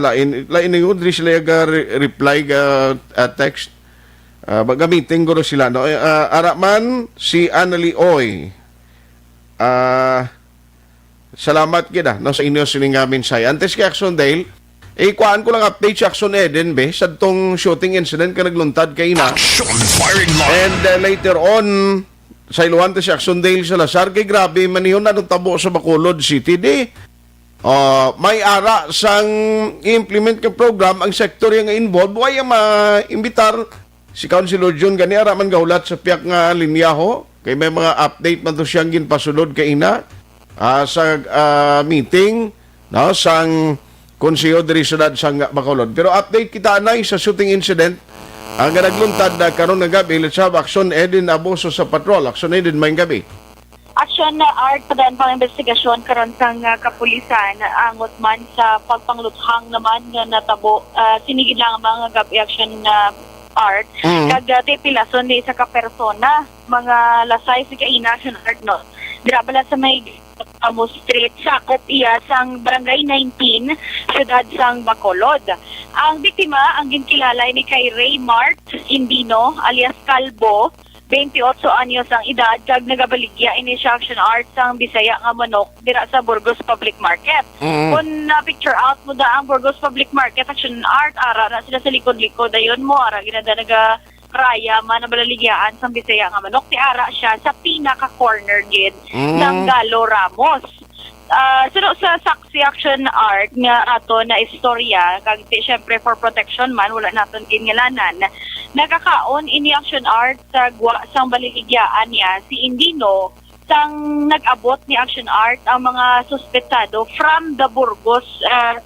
lain yung diri sila reply text, gamitin ko sila, no? Harapan si Annalie Oy, Salamat kita no, sa inyo siningamin say. Antes kay Action Dale, kuhaan ko lang update sa Action Eden be sa tong shooting incident ka nagluntad kay na. And later on sa iluhan si Action Dale sa Lasar kay grabe manihon na nung tabo sa Bacolod City di. May ara sang implement ka program ang sektor yang involved way ma-imbitar si Councilor June gani ara man gahulat sa piyak nga linya ho kay may mga update man to siyang ginpasulod kay ina sa meeting no sang konseho diri sa Bacolod. Pero update kita anay sa shooting incident ang nagluntad na karon nga gabi let's have Action Eden abuso sa patrol. Action Eden may gabi. Action na art padan pang investigasyon karon sang kapulisan angot man sa pagpangluthang naman nga natabo sinigid lang ang mga gabi action na art kag pilason ni sa ka persona mga lasay si kaina action art no dira bala sa may Amo Street sakop iya sang Barangay 19 siyudad sang Bacolod. Ang biktima ang ginkilala ni kay Raymart Indino alias Calvo 28 anyos ang edad kag nagabaligya ini siya action art sang Bisaya nga manok dira sa Burgos Public Market. Kung picture out mo da ang Burgos Public Market action art ara na sila sa likod-likod dayon mo ara ginada naga raya man nabalaligyaan sang Bisaya nga manok ti ara siya sa pinaka corner gid ng Galo Ramos. Sa saksi action art nga ato na istorya kag syempre for protection man wala naton kinngalanan nagkakaon ini action art sa sang baliligyaan niya si Indino sang nag-abot ni action art ang mga suspetsado from the Burgos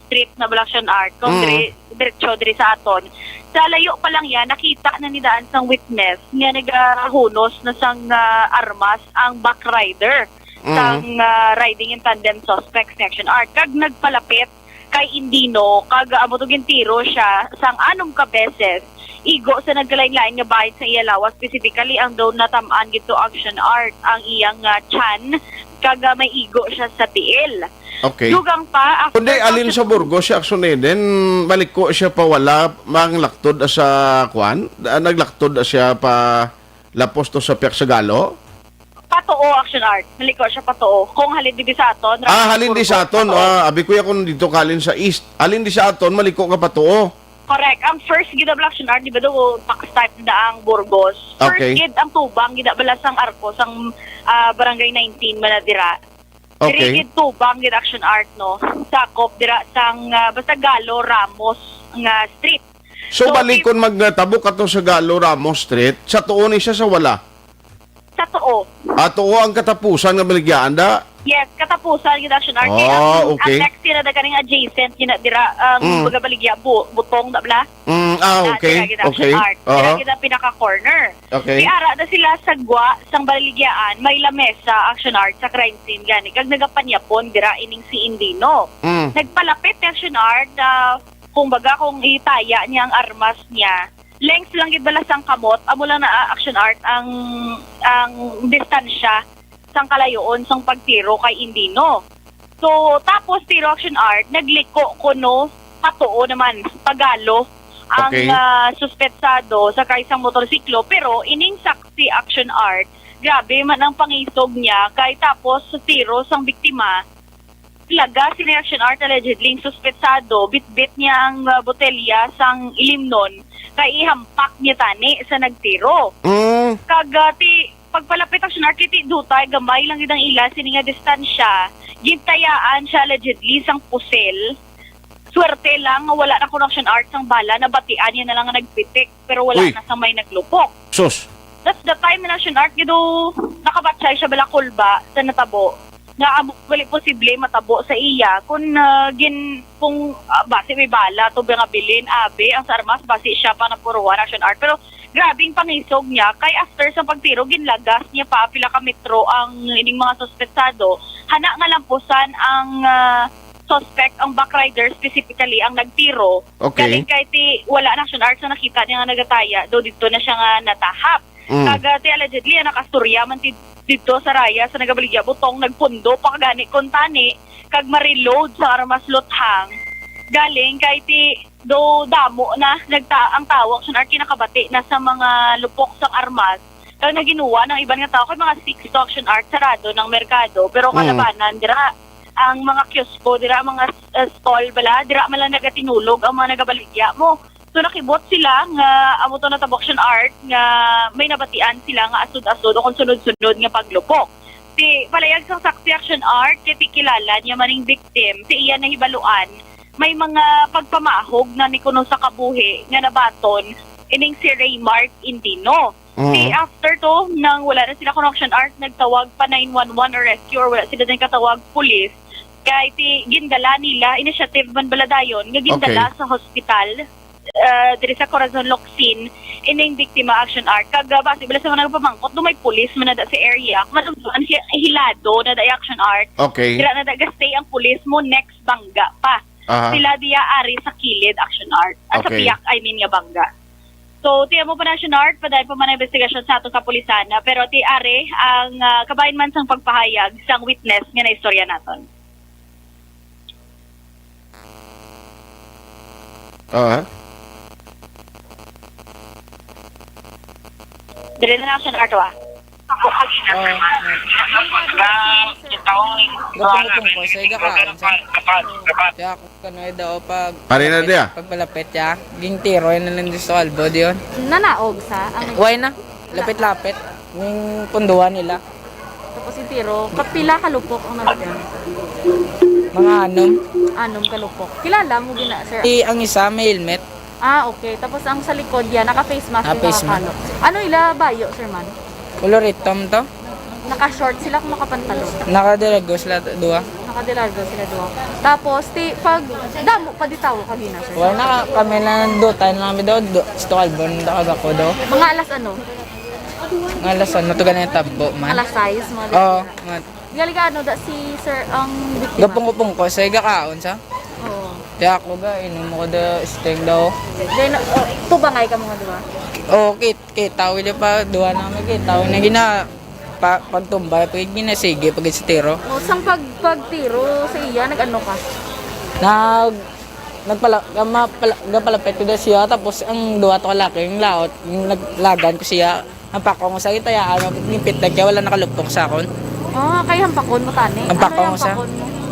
street na action art kung diretso diri sa aton sa layo pa lang yan nakita na ni daan sang witness nga nagahunos na sang armas ang back rider sang riding in tandem suspects ni action art kag nagpalapit kay Indino kag amo tiro siya sang anom ka beses igo sa nagkalain-lain nga bahid sa iya lawas specifically ang daw natamaan gito action art ang iyang chan kag may igo siya sa tiil. Okay. Dugang pa kundi alin sa Burgos si Action Eden balik ko siya pa wala mang laktod sa kwan naglaktod siya pa lapos to sa piyak sa Galo. Patoo action art. Maliko siya patoo. Kung halin di sa aton. Halin di sa aton. Abi ko kung dito kalin sa east. Halin di sa aton maliko ka patoo. Correct. Ang first gid action art di ba do tax type na ang Burgos. First gid ang tubang gid bala sang Arcos ang Barangay 19 Manadira. Okay. Gid tubang gid action art no. Sakop dira sang basta Galo Ramos nga street. So balik kun magtabok ato sa Galo Ramos Street, sa tuon ni siya sa wala. Sa tuo. Tuo ang katapusan nga baligyan da. Yes, katapusan gid action art. Okay. Ang next na da kaning adjacent gina dira ang bagabaligya butong da bla. Okay. Okay. Dira gid ang pinaka corner. Okay. Di ara da sila sa gwa sang baligyaan may lamesa action art sa crime scene gani kag nagapanyapon dira ining si Indino. Nagpalapit ni action art kumbaga kung itaya niya ang armas niya. Length lang gid bala sang kamot amo lang na action art ang distansya sang kalayoon sang pagtiro kay Indino. So tapos tiro action art nagliko kuno patuo naman pagalo ang suspetsado sa kaisang motorsiklo pero ining saksi action art grabe man ang pangisog niya kay tapos sa tiro sang biktima laga si action art allegedly suspetsado bitbit niya ang botelya sang ilimnon kay ihampak niya tani sa nagtiro. Kagati pagpalapit action art kiti dutay gamay lang gid ang ila sini nga distansya gintayaan siya allegedly sang pusel swerte lang wala na connection art sang bala na batian niya na lang nga nagpitik pero wala na sang may naglupok. Sus. That's the time na action art gido nakabatsay siya bala kulba sa natabo nga bali posible matabo sa iya kung kung base may bala to nga bilin abe ang sarmas base siya pa na puruan action art pero grabing pangisog niya kay after sa pagtiro ginlagas niya pa pila ka metro ang ining mga suspetsado hana nga lampusan ang suspect ang back rider specifically ang nagtiro galing kay ti wala na action art sa nakita niya nga nagataya do dito na siya nga natahap kagati allegedly nakasturya man dito sa raya sa nagabaligya butong nagpundo pa kagani kontani kag ma-reload sa armas luthang galing kay ti do damo na ang tawag sa art kinakabati na sa mga lupok sang armas kag naginuwa ng iban nga tao kay mga 6 auction art sarado ng merkado pero kalabanan dira ang mga kiosco, dira mga stall bala, dira man lang nagatinulog ang mga nagabaligya mo. So nakibot sila nga amo to natabok action art nga may nabatian sila nga asud-asud o kung sunod-sunod nga paglupok. Si palayag sa saksi action art kay kilala niya maning victim, si iya nahibaluan may mga pagpamahog na ni kuno sa kabuhi nga nabaton ining si Raymark Indino. Si after to nang wala na sila connection art nagtawag pa 911 or rescue or wala sila din katawag police kay gindala nila initiative man baladayon nga gindala sa hospital diri sa Corazon Locsin ining biktima action art kag base bala sa mga nagpamangkot do may police man na sa area matugtuan siya hilado na da action art dira na da stay ang police mo next bangga pa sila diya ari sa kilid action art at sa piyak I mean nga bangga. So tiya mo pa na action art paday pa man ang investigasyon sa atong kapulisan pero ti ari ang kabahin man sang pagpahayag sang witness nga na istorya naton. Dire na action art wa. Ako kagina. Gapon ko sa iga ka. Kaya ako kanoy daw pag Pare na dia. pagpalapit ya. Ging tiro na lang sa albo diyon. Nanaog sa ang Why na? Lapit-lapit. Ning punduan nila. tapos yung tiro, kapila kalupok ang nalagyan. Mga Anom kalupok. Kilala mo gina, sir? Ang isa may helmet. Okay. Tapos ang sa likod yan, naka-face mask yung Face mask. nakakalo. Ano ila bayo, sir man? Coloritom to. Naka-short sila kung nakapantalon. Nakadirago sila duwa. Nakadelargo sila doon. Tapos, pag damo pa di tawo kagina, sir? Wala na kami na tayo na kami daw. Gusto albon daw ako daw. Mga alas ano? Mga alas ano, ito ganyan tabo man. Alas size, mga Oo. Gali ka ano, si sir ang biktima? Gapong-gapong ko, sa iga kaon sa? Oo. Kaya ako ga, inom ko da sting daw. Then, tubangay ka mga diba? Oo, kita wili pa, duwa namin kita. Na gina, pagtumbay, pag ginasige, pag tiro. O, sang pagtiro sa iya, nag-ano ka? Nagpalapit ko na siya, tapos ang duwa to kalaki, yung laot, yung naglagan ko siya, ang pakong sa kita, nipit na kaya wala nakalupok sa akon. Kaya ang pakon mo tani? Ang pakong sa,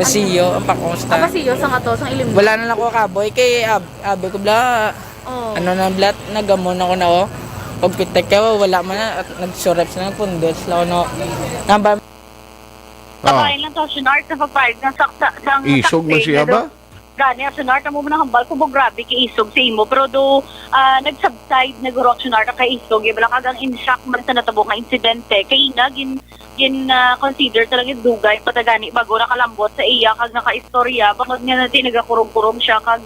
basiyo, ang pakong sa. Basiyo, sang ato, sang ilim. Wala na lang ako kaboy, kay abe ko bla, ano na blat, nagamon ako na o. Pagpitek kaya wala man na, at nagsurep sila ng pundot sila ko no. Namba. Pakain lang to, sinart na pagpahig ng sang Isog mo siya ba? Gani, sinart na mo na hambal ko grabe kay isog sa imo. Pero do, nag-subside, nag-rock sinart kay isog. Ibala kagang in-shock man sa natabo nga insidente. Kaya na, consider talaga dugay patagani bago nakalambot sa iya kag naka-istorya. Bangod nga natin nagakurong-kurong siya kag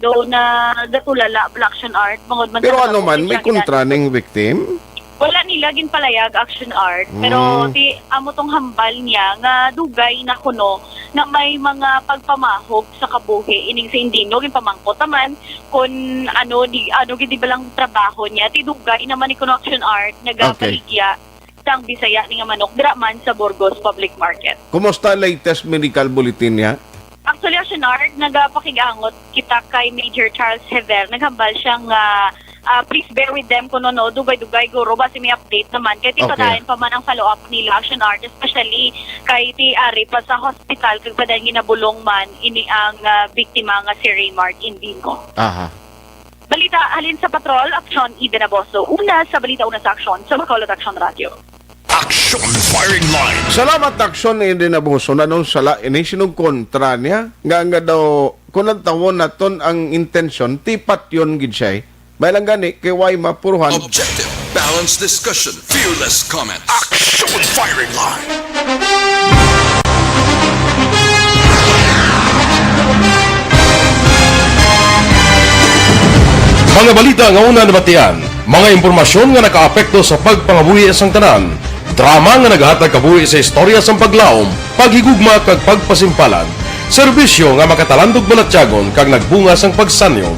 do na gatulala action art. Bangod man Pero ano man, may kontra ng victim? Wala nila ginpalayag action art pero amo tong hambal niya nga dugay na kuno na may mga pagpamahog sa kabuhi ining sa Indino ginpamangkot taman kun ano gid balang trabaho niya ti dugay naman ni kuno action art nagapaligya sang Bisaya ni nga manok dira man sa Burgos Public Market. Kumusta latest medical bulletin niya? Actually, action art, nagapakigangot kita kay Major Charles Hever. Naghambal siyang please bear with them kung no, dugay-dugay guro. Basi may update naman. Kaya tipadayan pa man ang follow-up nila, action art, especially kay Ari pa sa hospital, kag padayan ginabulong man ini ang biktima nga si Raymark Indino. Balita, halin sa patrol, Aksyon Eden Aboso. Una sa balita, una sa aksyon, sa Bacolod Action Radio. Action Firing Line. Salamat aksyon na hindi nabuso na nung sala inisinong kontra niya. Nga daw, kung ang tawon na ton ang intensyon, tipat yun gid siya. May lang gani, kay way mapuruhan. Objective, balanced discussion, fearless comments. Action Firing Line. Mga balita nga una nabatian, mga impormasyon nga nakaapekto sa pagpangabuhi sang tanan, drama nga naghatag kabuhi sa istorya sang paglaom, paghigugma kag pagpasimpalan, serbisyo nga makatalandog balatyagon kag nagbunga sang pagsanyog,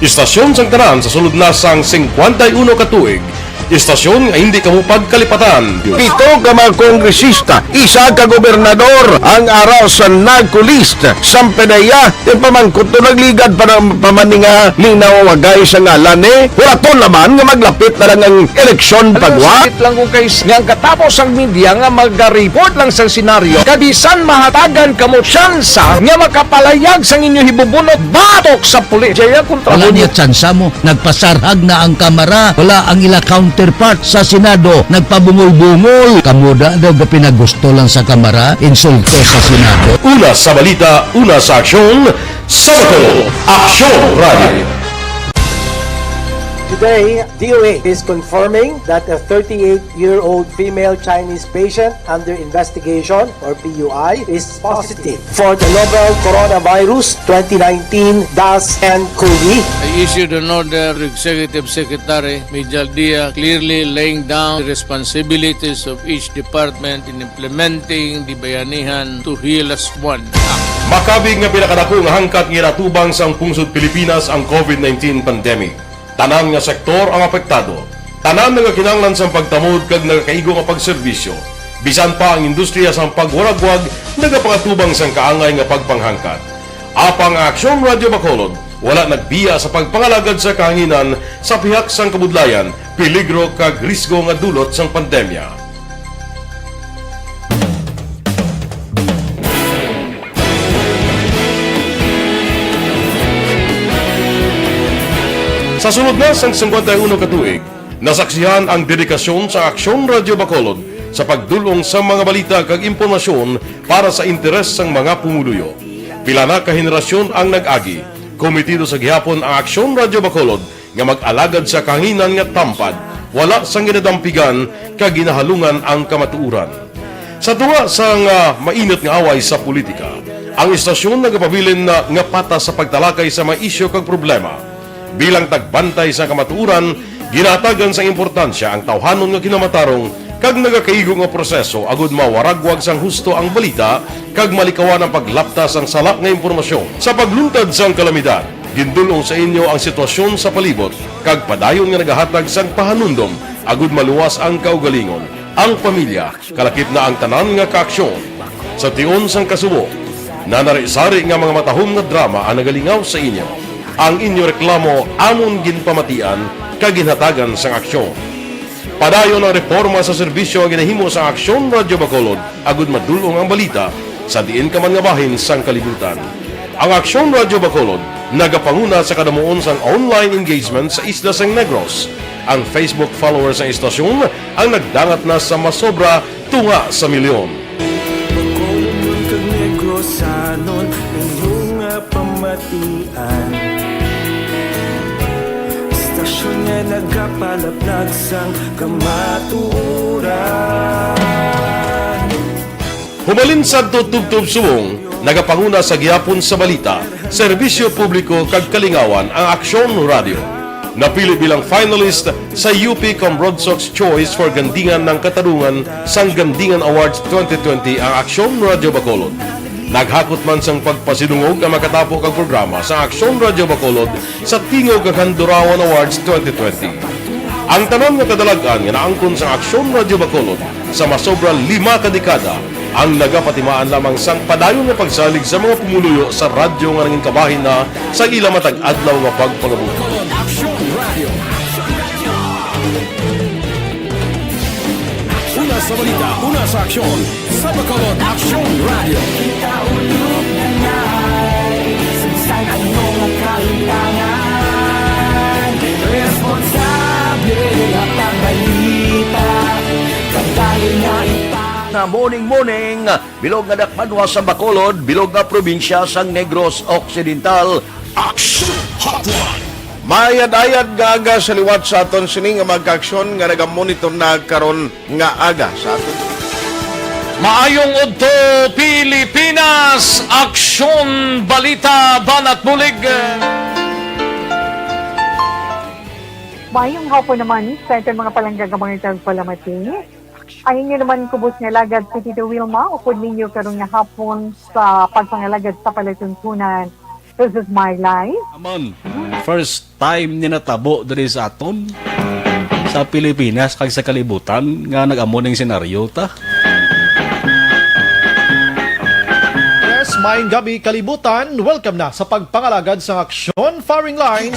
istasyon sang tanan sa sulod na sang 51 ka tuig, Istasyon nga hindi kamupag kalipatan. Pito ka mga kongresista, isa ka gobernador, ang araw sa nagkulist, sampedaya, yung pamangkot to nagligad para pamaninga linaw wagay sa ngalan wala to naman nga maglapit na lang ang eleksyon pagwa. Sakit lang ko guys, nga katapos ang media nga mag-report lang sa senaryo, kabisan mahatagan kamo tsansa nga makapalayag sa inyo hibubunot batok sa pulis. Jaya kontra Wala niya tsansa mo, nagpasarhag na ang kamara, wala ang ila counterpart sa Senado, nagpabungol-bungol. Kamuda daw ga pinagusto lang sa kamara, insulto sa Senado. Una sa balita, una sa aksyon, sa Bacolod, Aksyon Radio. Today, DOA is confirming that a 38-year-old female Chinese patient under investigation, or PUI, is positive for the novel coronavirus 2019-nCoV. I issued an order to Executive Secretary Mijal Dia clearly laying down the responsibilities of each department in implementing the Bayanihan to Heal as One Act. Makabig nga pinakadako nga hangkat nga natubang sa pungsod Pilipinas ang COVID-19 pandemic. Tanan nga sektor ang apektado. Tanan nga kinahanglan sa pagtamod kag nagakaigo nga pagserbisyo. Bisan pa ang industriya sa pagwaragwag nagapangatubang sang kaangay nga pagpanghangkat. Apang Aksyon Radio Bacolod wala nagbiya sa pagpangalagad sa kahanginan sa pihak sang kabudlayan, peligro kag risgo nga dulot sang pandemya. Sa sunod na sang 51 katuig, nasaksihan ang dedikasyon sa Aksyon Radio Bacolod sa pagdulong sa mga balita kag impormasyon para sa interes sang mga pumuluyo. Pila na ka henerasyon ang nag-agi, komitido sa gihapon ang Aksyon Radio Bacolod nga mag-alagad sa kahanginan nga tampad, wala sang ginadampigan kag ginahalungan ang kamatuuran. Sa tunga sang mainit nga away sa politika, ang istasyon nagapabilin na nga patas sa pagtalakay sa mga isyu kag problema. Bilang tagbantay sa kamatuuran, ginatagan sa importansya ang tawhanon nga kinamatarong kag nagakaigo nga proseso agud mawaragwag sang husto ang balita kag malikawan ang paglaptas ang salak nga impormasyon. Sa pagluntad sang kalamidad, gindulong sa inyo ang sitwasyon sa palibot kag padayon nga nagahatag sang pahanundom agud maluwas ang kaugalingon. Ang pamilya, kalakip na ang tanan nga kaaksyon. Sa tion sang kasubo, nanari-sari nga mga matahom nga drama ang nagalingaw sa inyo. Ang inyo reklamo amon ginpamatian kaginhatagan sang aksyon. Padayon ang reforma sa serbisyo ang ginahimo sa Aksyon Radio Bacolod agud madulong ang balita sa diin ka man nga bahin sang kalibutan. Ang Aksyon Radio Bacolod nagapanguna sa kadamuon sang online engagement sa isla sang Negros. Ang Facebook followers sa istasyon ang nagdangat na sa masobra tunga sa milyon. Bacolod kag Negros anon inyong pamatian. Istasyon nga nagapalaplag sang kamatuuran. Humalin sa tutubtub subong, nagapanguna sa gihapon sa balita, serbisyo publiko kag kalingawan ang Aksyon Radio. Napili bilang finalist sa UP Combrodsok's Choice for Gandingan ng Katarungan sang Gandingan Awards 2020 ang Aksyon Radio Bacolod. Naghakot man sang pagpasidungog ang makatapo kag programa sa Aksyon Radio Bacolod sa Tingog kag Handurawan Awards 2020. Ang tanan nga kadalagan nga naangkon sa Aksyon Radio Bacolod sa masobra 5 ka dekada ang nagapatimaan lamang sang padayon nga pagsalig sa mga pumuluyo sa radyo nga nanging kabahin na sa ila matag adlaw nga pagpangabuhi. Una sa balita, una sa aksyon, sa Bacolod Aksyon Radio. Ikaulog na na'y saan anong kailangan. Responsable at ang balita, kagaya na Na morning, bilog nga dakmadwa sa Bacolod, bilog nga probinsya sang Negros Occidental. Action Hotline. Mayad-ayad nga aga sa liwat sa aton sini nga magkaaksyon nga nagamonitor na karon nga aga sa aton. Maayong udto Pilipinas, Aksyon Balita Banat Bulig. Mayong hapon naman sa ating mga palanggagamang palamati. Ay inyo naman kubos nga lagad si Tito Wilma, upod ninyo karong nga hapon sa pagpangalagad sa palatuntunan. This is my life. Amon, first time ni natabo diri sa aton. sa Pilipinas kag sa kalibutan nga nag-amo ning senaryo ta. Yes, maayong gabi kalibutan. Welcome na sa pagpangalagad sa aksyon firing line.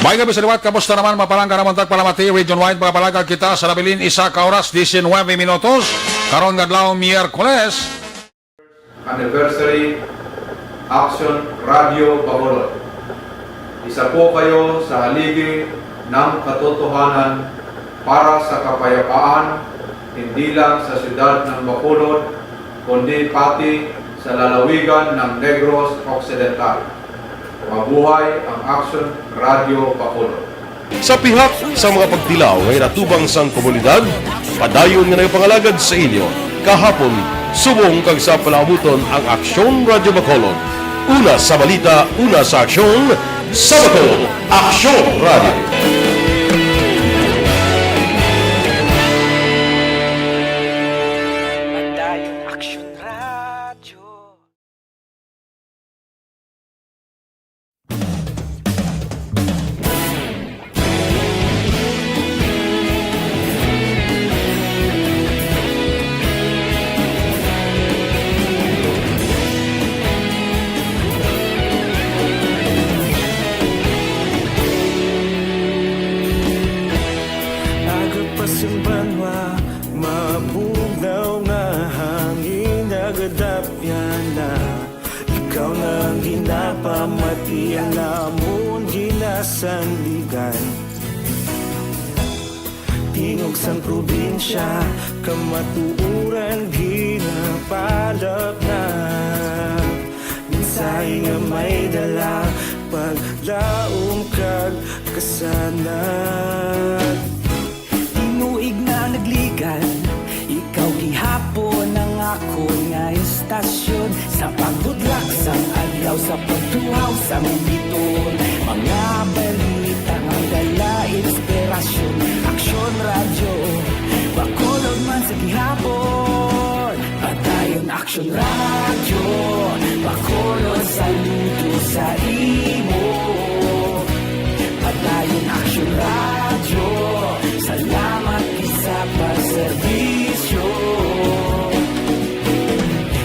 May gabi sa liwat, kamusta naman mapalangga naman tagpalamati, region-wide mga palagag kita sa nabilin isa ka oras, 19 minutos, karon ngadlaw Miyerkules. Anniversary Action Radio Bacolod. Isa po kayo sa haligi ng katotohanan para sa kapayapaan, hindi lang sa siyudad ng Bacolod, kundi pati sa lalawigan ng Negros Occidental. Mabuhay ang Action Radio Bacolod. Sa pihak sa mga pagtilaw ngay natubang sang komunidad, padayon nga nagpangalagad sa inyo. Kahapon, subong kag sa palabuton ang Aksyon Radio Bacolod. Una sa balita, una sa aksyon, sa Bacolod, Aksyon Radio. Agapasumbanwa, mabugnaw nga hangin agadapyan na ikaw na ang ginapamatian namon ginasandigan. Tingog sang probinsya, kamatuuran ginapalap na minsay nga may dala paglaom kag kasanat. Tinuig na nagligan, ikaw gihapon ang ako nga istasyon sa pagdudlak sang adlaw sa pagtuhaw sa biton. Mga balita nga dala inspirasyon, Aksyon Radio Bacolod man sa gihapon. Padayon Aksyon Radio Bacolod, saludo sa imo. Padayon Aksyon Radio, salamat sa pagserbisyo.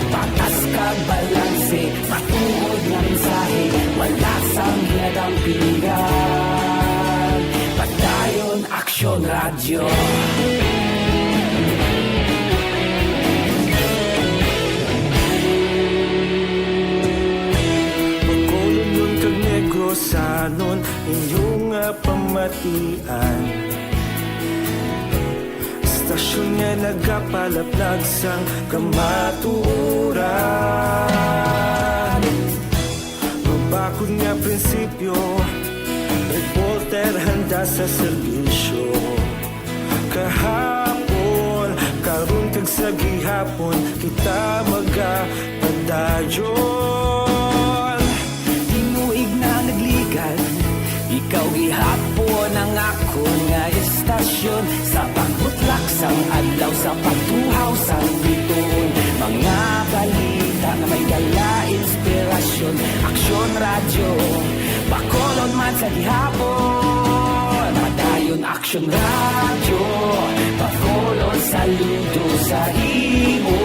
Patas kag balanse, matuod nga mensahe, wala sang ginadampingan. Padayon Aksyon Radio. Bacolod nun kag Negrosanon, inyong pamatian. Stasyon nga nagapalaplag sang kamatuuran. Mabakod nga prinsipyo, reporter handa sa serbisyo. Kahapon, karon kag sa gihapon, kita magapadayon. Tinuig na nagligan, ikaw gihapon ang ako nga istasyon sa pagbutlak sang adlaw sa pagtuhaw sang biton. Mga balita na may dala inspirasyon, Aksyon Radio Bacolod man sa gihapon. Padayon Aksyon Radio Bacolod, saludo sa imo.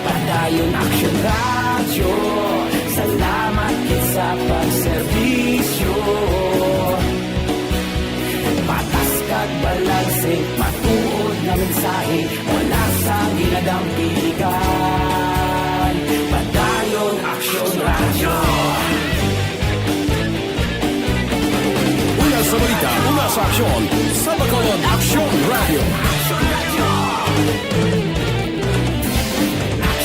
Padayon Aksyon Radio, salamat sa pagserbisyo. Patas kag balanse, matuod na mensahe, wala sa ginadampigan. Padayon Aksyon Radio. Una sa balita, una sa aksyon, sa Bacolod, Aksyon Radio.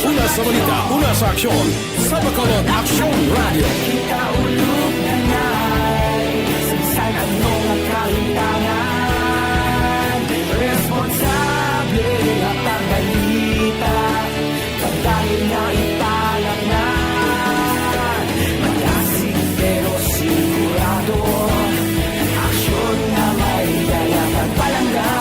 Una sa balita, una sa aksyon, sa Bacolod, Aksyon Radio. Kaulog na na'y sansan anong ang kalintangan. Responsable at ang balita, pagdahil na ipalang na. Malasig pero sigurado, aksyon na may dala pagpalangga.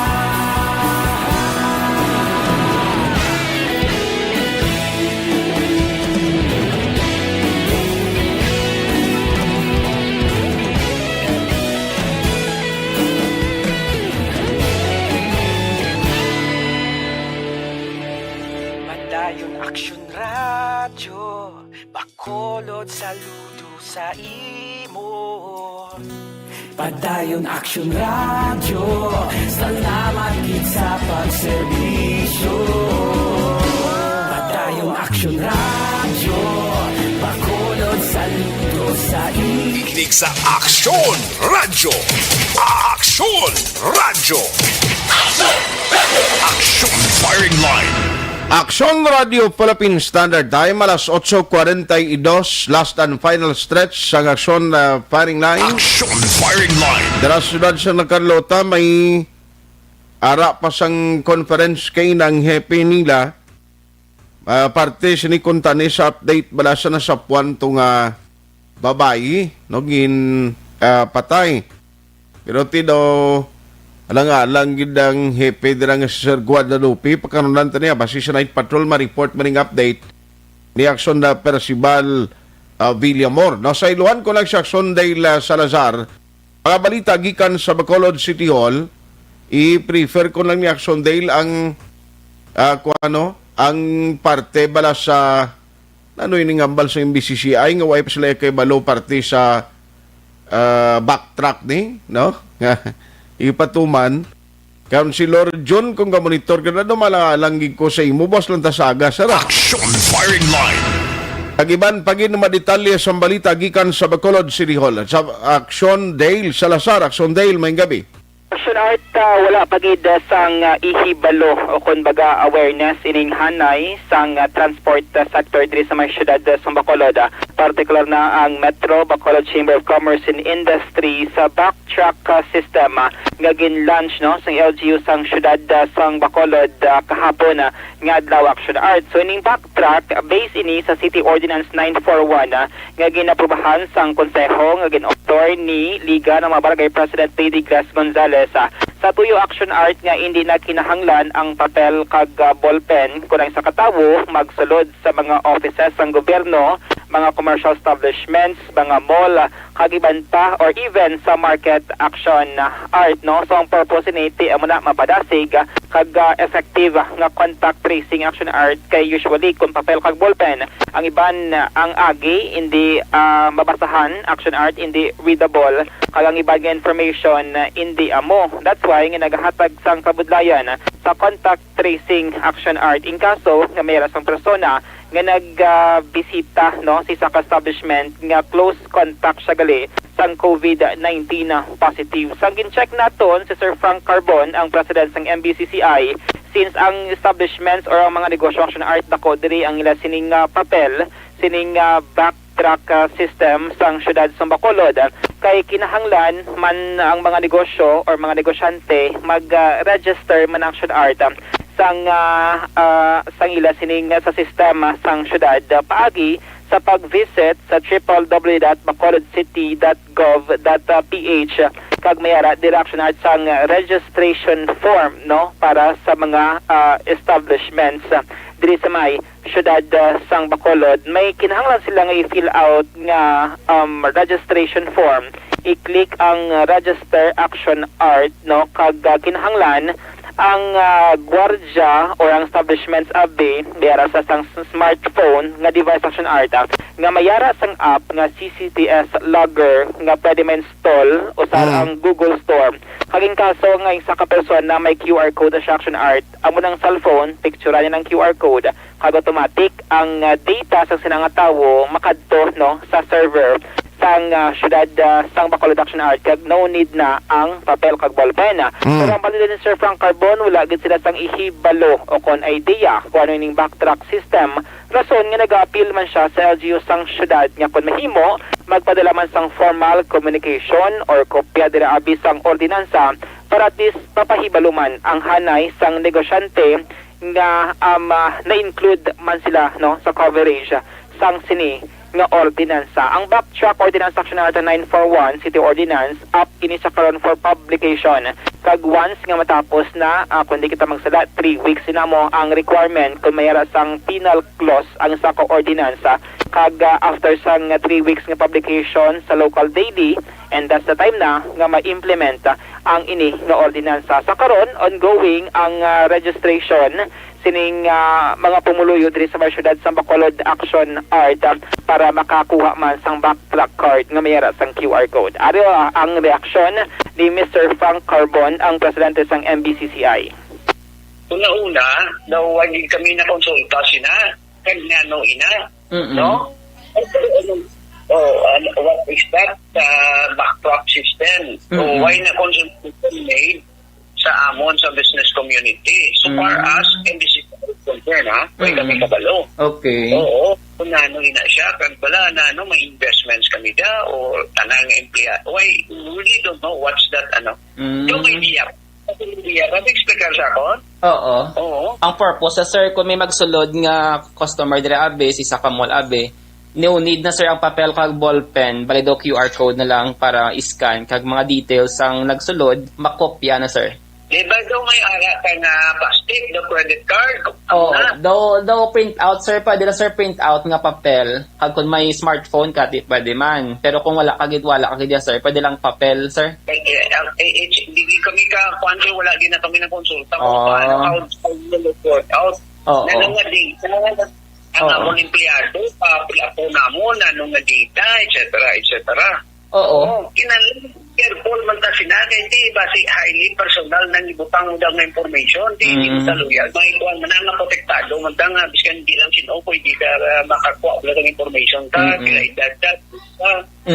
Action Radio, Bacolod, saludo sa imo. Padayon Action Radio, salamat gid sa pagserbisyo. Padayon Action Radio, Bacolod, saludo sa imo. Ikinig sa Action Radio. Action Radio. Action Firing Line. Action Radio Philippine Standard Time, alas 8:42, last and final stretch sa Action Firing Line. Action Firing Line. Dara sudad sa Carlota, may ara pa sang conference kay ng happy nila. Parte sinikuntan sa update balasa na sa puwanto nga babae, no, gin patay. Pero tido alang gidang hepe dirang Sir Guadalupe pagkanunan taniya basi sa night patrol ma-report maring update ni Action na Percival Villamor. No, sa iluhan ko lang si Action Dale Salazar. Mga balita gikan sa Bacolod City Hall, i-prefer ko lang ni Action Dale ang ang parte bala sa ini ngambal sa MBCCI nga way pa sila kay balo parte sa backtrack ni, no? Ipatuman Councilor John kung ka-monitor ka na dumalanggig ko sa imo boss lang ta sa aga sara. Action Firing Line. Agiban pagin madetalye sa balita gikan sa Bacolod City Hall. Sa Action Dale Salazar, Action Dale, may gabi. Action Art, wala pagid sang ihibalo o kung baga awareness ining hanay sang transport sector diri sa may syudad sa Bacolod. Particular na ang Metro Bacolod Chamber of Commerce and Industry sa backtrack system nga ginlaunch no sang LGU sang syudad sang Bacolod kahapon nga adlaw. Action Art. So ining backtrack base ini sa City Ordinance 941 nga ginaprubahan sang konseho nga gin-author ni Liga ng mga Barangay President Lady Grace Gonzalez. Sa tuyo Action Art nga hindi na kinahanglan ang papel kag ballpen kunang sa katawo magsulod sa mga offices ng gobyerno, mga commercial establishments, mga mall, kagiban pa or even sa market. Action Art, no? So ang purpose niti amo na mapadasig kag effective nga contact tracing. Action Art kay usually kung papel kag ballpen ang iban ang agi hindi mabasahan. Action Art hindi readable kag ang iban nga information hindi amo. That's why nga nagahatag sang kabudlayan sa contact tracing. Action Art in kaso nga mayroon sang persona nga nagbisita no sa establishment nga close contact siya gali sang COVID-19 positive. Sang gin-check naton si Sir Frank Carbon, ang president sang MBCCI, since ang establishments or ang mga negosyo Action Art dako diri ang ila sining papel, sining backtrack system sang syudad sa Bacolod, kay kinahanglan man ang mga negosyo or mga negosyante mag-register man Action Art sang ila sining sa sistema sang syudad paagi sa pag-visit sa www.bacolodcity.gov.ph kag mayara Action Art sang registration form no para sa mga establishments diri sa may syudad sang Bacolod. May kinahanglan sila nga i-fill out nga registration form. I-click ang register Action Art no kag kinahanglan ang gwardya or ang establishments abi diara sa sang smartphone nga device Action Art nga mayara sang app nga CCTS Logger nga pwede ma-install o sa ang Google Store. Kaging kaso nga isa ka person na may QR code sa Action Art, amo ng cellphone picture niya ng QR code kag automatic ang data sa sinanga tawo makadto no sa server sang syudad sang Bacolod Action Art kag no need na ang papel kag ballpen. Pero ang balita ni Sir Frank Carbon wala gid sila sang ihibalo o kon idea kung ano ning backtrack system. Rason nga nag-appeal man siya sa LGU sang syudad nga kung mahimo magpadala man sang formal communication or kopya dira abi sang ordinansa para at least papahibalo man ang hanay sang negosyante nga na-include man sila no sa coverage sang sini nga ordinansa. Ang backtrack ordinance section Arta 941 City Ordinance up kini sa karon for publication. Kag once nga matapos na kundi kita magsala 3 weeks na mo ang requirement kung mayara sang penal clause ang sa ordinansa. Kag after sang 3 weeks nga publication sa local daily, and that's the time na nga ma-implement ang ini nga ordinansa. Sa karon ongoing ang registration sining mga pumuluyo diri sa syudad sa Bacolod Action Art para makakuha man sang backtrack card nga mayara sang QR code. Ari ang reaksyon ni Mr. Frank Carbon, ang presidente sang MBCCI. Una-una, daw hindi kami na-konsulta sina, kanya ina, no? What is that backtrack system? So why na consultation made sa amon sa business community? So far as MBC concern, why kami kabalo? Okay. Oo, kung ina siya, kag bala may investments kami da o tanang empleyado. Why, we really don't know what's that, Yung may diyak. Explicar sa akon? Oo. Oo. Ang purpose, sir, kung may magsulod nga customer dire abe, si Sakamol abe, need na sir ang papel kag ballpen, balido QR code na lang para iscan kag mga details ang nagsulod, makopya na sir. Di ba daw may ara ka na plastic, the credit card? Oo, daw print out sir, pwede na sir print out nga papel. Kag kung may smartphone ka, di pwede man. Pero kung wala kagid sir, pwede lang papel sir. Hindi kami ka-kwanto, wala din na kami ng konsulta kung paano report out. Nanong nga data, ang among empleyado, pila po namon, nanong nga data, etc. Oo. Careful man ta sinagay, di basi highly personal nang ibutang mo daw na information, di mo taluyag. May kuwan man nga protektado, man ta nga, biskan hindi lang sinuko, hindi ka makakuha ulit ang information ta, kila idad,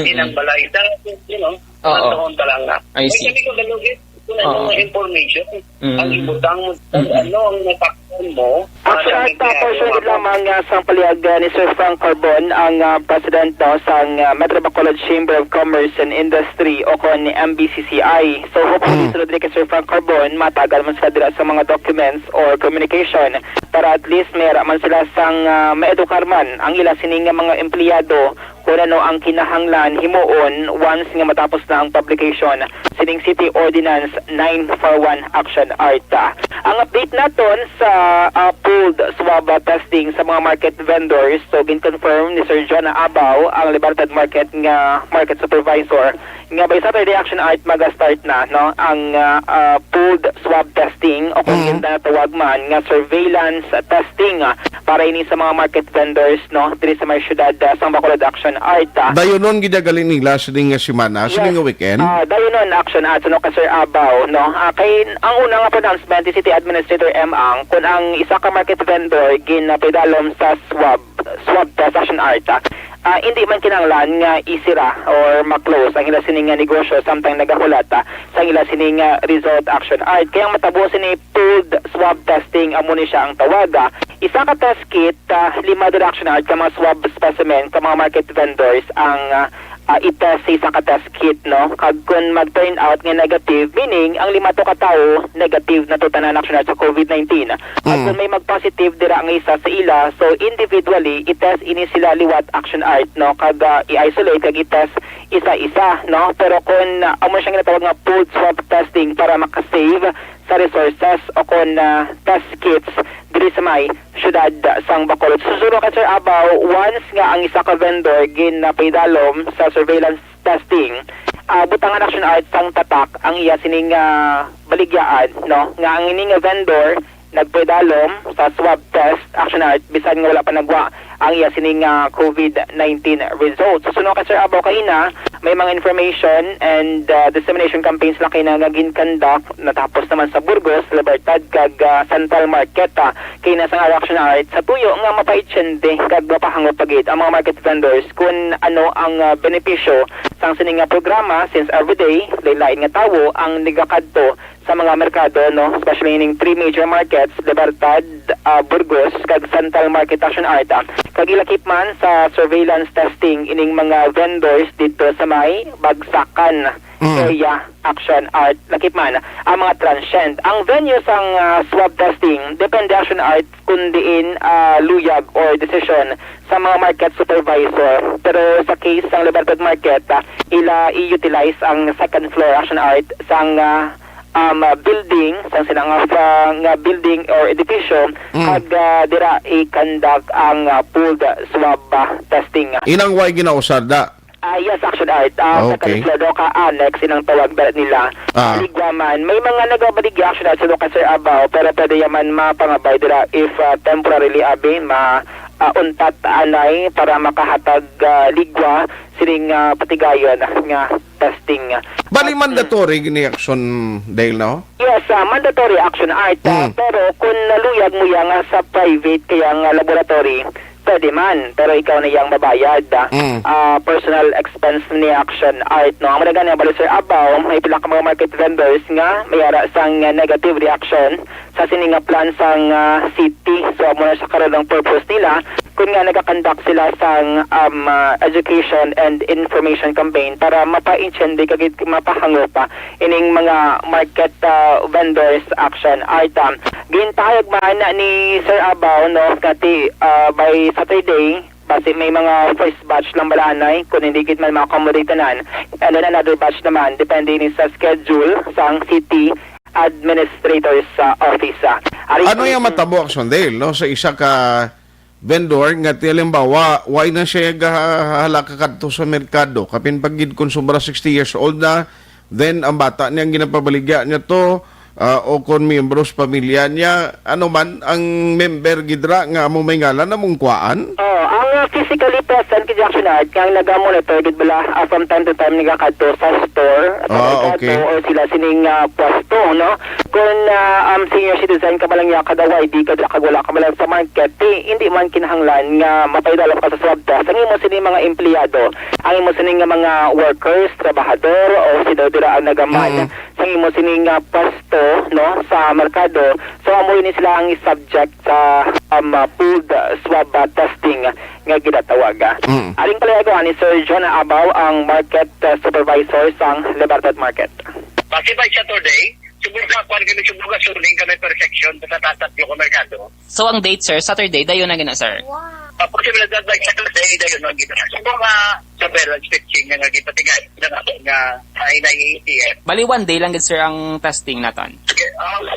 inang balay ta, nandoon pa lang na. I see. May sabi ko galugit, kung ano nga information, ang ibutang mo, ang natakon mo. Actually, portion lamang sa palihag ni Sir Frank Carbon, ang president sang Metro Bacolod Chamber of Commerce and Industry o kon ni MBCCI. So hopefully sunod kay Sir Frank Carbon, matagal man sila dira sa mga documents or communication para at least mayroon man sila sang maedukar man ang ila sining mga empleyado kung ano ang kinahanglan himuon once nga matapos na ang publication sining City Ordinance 941 Action Arta. Ang update naton sa pooled swab testing sa mga market vendors, so gin-confirm ni Sir John Abaw, ang Libertad Market nga market supervisor, nga by Saturday Action Art mag-start na ang pooled swab testing o kung na tawag man nga surveillance testing para ini sa mga market vendors diri sa may syudad sa Bacolod Action Art. Dayonon gidagalin nila sa nga semana, sa nga weekend. Dayonon action at ka Sir Abaw, kay ang una nga pronouncement ni City Administrator M. Ang kung ang isa ka market vendor ginapedalom sa swab test action art, hindi man kinanglan nga isira or ma-close ang ila sining negosyo samtang nagahulat sa ila sining result action art. Kaya matabo ni pooled swab testing amo ni siya ang tawaga. Isa ka test kit, 5 action art ka mga swab specimen ka mga market vendors ang i-test sa isang ka-test kit, kag kung mag-turn out nga negative, meaning ang 5 to katao negative na tanan action sa COVID-19. At kung may mag-positive dira ang isa sa ila, so individually i-test ini sila liwat action art, kag i-isolate kag i-test isa-isa, pero kung amo siyang ginatawag nga pooled swab testing para makasave sa resources o kung test kits diri sa may syudad sang Bacolod. Susuro ka Sir Abaw, once nga ang isa ka vendor ginapaydalom sa surveillance testing, butangan action art sang tatak ang iya sining baligyaan, nga ang ining vendor nagpaydalom sa swab test action art bisan nga wala pa nagwa ang iya sining COVID-19 results. Susunod ka Sir Abaw kaina, may mga information and dissemination campaigns na kayo na gin-conduct natapos naman sa Burgos, Libertad kag Central Market kay na sang action art sa tuyo nga mapaitsende kag mapahangop pagid ang mga market vendors kung ano ang benepisyo sang sining programa since everyday lain nga tawo ang nagakadto sa mga merkado, especially in 3 major markets, Libertad, Burgos, kag Central Market Action Art. Kag ilakip man sa surveillance testing ining mga vendors dito sa may Bagsakan area action art lakip man ang mga transient. Ang venue sang swab testing depende action art kundiin luyag or decision sa mga market supervisor. Pero sa case ng Libertad Market, ila i-utilize ang second floor action art sang building sang silang building or edificio kag dira i-conduct ang pooled swab testing. Inang way ginausada? Yes, action art. Okay. Second floor do ka annex inang tawag berat nila. Ligwaman, may mga nagabaligi action art sa Sir Abao pero pwede yaman mapangabay dira if temporarily abi untat anay para makahatag ligwa sining patigayon nga testing. Bali mandatory gini action Dale, no? Yes, mandatory action art. Pero kung naluyag mo yang sa private kayang laboratory, pwede man, pero ikaw na yang mabayad. Personal expense ni action art, no? Ang mga ganyan, Sir Abaw, may pila ka mga market vendors nga mayara sang negative reaction sa sininga plan sang city. So, muna sa karoon ng purpose nila, kung nga nagakonduct sila sang education and information campaign para mapa-inchendi kagit mapahango pa ining mga market vendors action item. Gintahayag man ni Sir Abaw, no, kati by Saturday, kasi may mga first batch lang balanay kung hindi kit man ma-accommodate-anan, and then another batch naman depende ni sa schedule sang city administrator's office. Ano yung matabo action Dale, no? Sa isa ka vendor nga halimbawa why na siya gahalaka kadto sa merkado kapin pagid kung sobra 60 years old na, then ang bata niyang ginapabaligya niya to o kung miyembros pamilya niya, ano man ang member gidra nga mo may ngalan na mong kuwaan? Ang physically present kay Jackson Art kang naga-monitor gid bala from time to time nagakadto sa store okay. or sila sining pwesto, no? Kung senior citizen ka balang ya kada ID ka kag wala ka balang sa market, hindi man kinahanglan nga mapaydala ka sa swab test. Ang imo sining mga empleyado, ang imo sining mga workers, trabahador o sila dira ang nagaman sa imo sining pwesto, no, sa merkado. So amo ni sila ang subject sa pooled swab testing nga ginatawag. Aling palayago ni Sir John Abaw ang market supervisor sa Libertad Market. Kasi by Saturday, subukan kami suruling kami per section sa tatatlo ko merkado. So ang date, sir, Saturday, dayon na gina, sir? Posibilidad by Saturday, dayon na gina. Subukan surveillance testing nga gipatigay ng ato nga IATF. Bali, one day lang, sir, ang testing natin.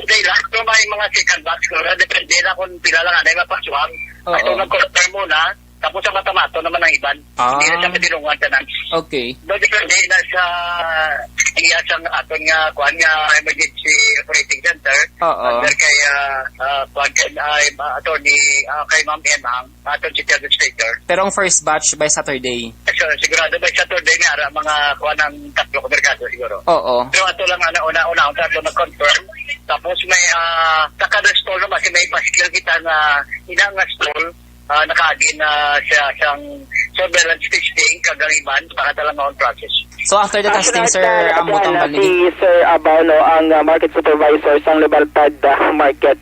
Day lang. So may mga second batch ko na depende na kung pila lang anay mapaswang. Ito nag-confirm muna. Tapos sa matamato naman ang iban. Hindi na siya matinungan tanan. Okay. No, depende na sa iyasang aton nga kuan nga emergency operating center. Under kay kuan kay attorney kay Ma'am Emang, aton city administrator. Pero ang first batch by Saturday? So, sigurado by Saturday nga mga kuan ang tatlo ko merkado siguro. Pero ato lang una ang tatlo nag-confirm. Tapos may taka-stall naman kasi may paskil kita nga inang stall. Nakaagin na siya siyang surveillance testing kagaliban para talaga on process. So after the testing, sir, amutang balik? Si Sir Abaw, no, ang market supervisor sa Libertad Market.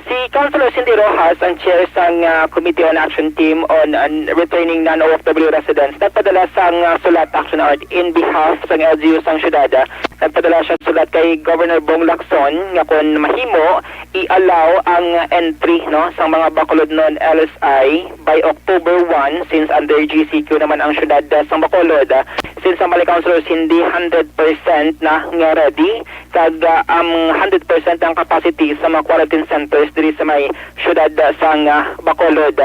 Si Councilor Cindy Rojas, ang chair sang Committee on Action Team on Returning Non-OFW Residents, nagpadala sang sulat action art in behalf sang LGU sang syudad. Nagpadala siya sulat kay Governor Bong Lacson nga kung mahimo i-allow ang entry, no, sang mga Bacolod non LSI by October 1 since under GCQ naman ang syudad sang Bacolod. Since ang Councilor Cindy 100% na nga ready kag 100% ang capacity sa mga quarantine centers diri sa may syudad sang Bacolod.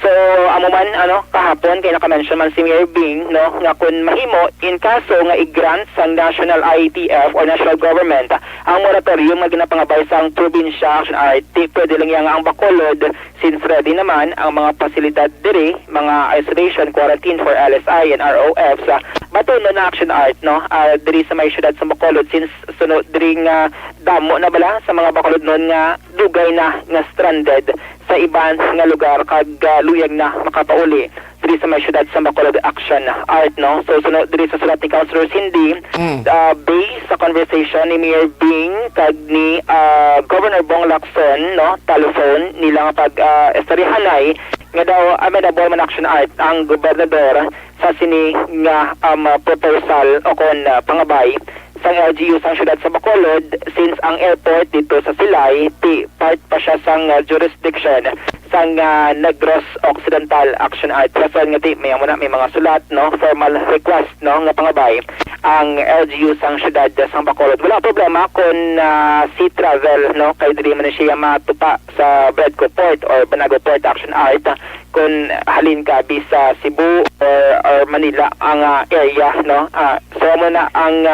So amo man kahapon kay naka-mention man si Mayor Bing, no, nga kun mahimo in kaso nga i-grant sa National IATF or National Government ang moratorium nga ginapangabay sang probinsya action art, pwede lang yang ang Bacolod since ready naman ang mga pasilidad diri, mga isolation quarantine for LSI and ROFs. Bato na action art, no, diri sa may syudad sa Bacolod since sunod diri nga damo na bala sa mga Bacolod noon nga dugay na nga stranded sa iban nga lugar kag luyag na makapauli diri sa may syudad sa Bacolod action art, no. So sunod diri sa sulat ni Councilor Cindy, based sa conversation ni Mayor Bing kag ni Governor Bong Lacson, no, telephone nila nga pag estarihanay nga daw amenable man action art ang gobernador sa sini nga proposal o kon pangabay sang LGU sang syudad sa Bacolod, since ang airport dito sa Silay part pa siya sang jurisdiction sang Negros Occidental Action Art. Rason nga may mga sulat, no, formal request, no, nga pangabay ang LGU sang syudad sang Bacolod. Wala problema kung sea travel, no, kay dili man siya matupa sa Bradco Port or Banago Port Action Art kung halin ka sa Cebu or Manila ang area, no. So mo na ang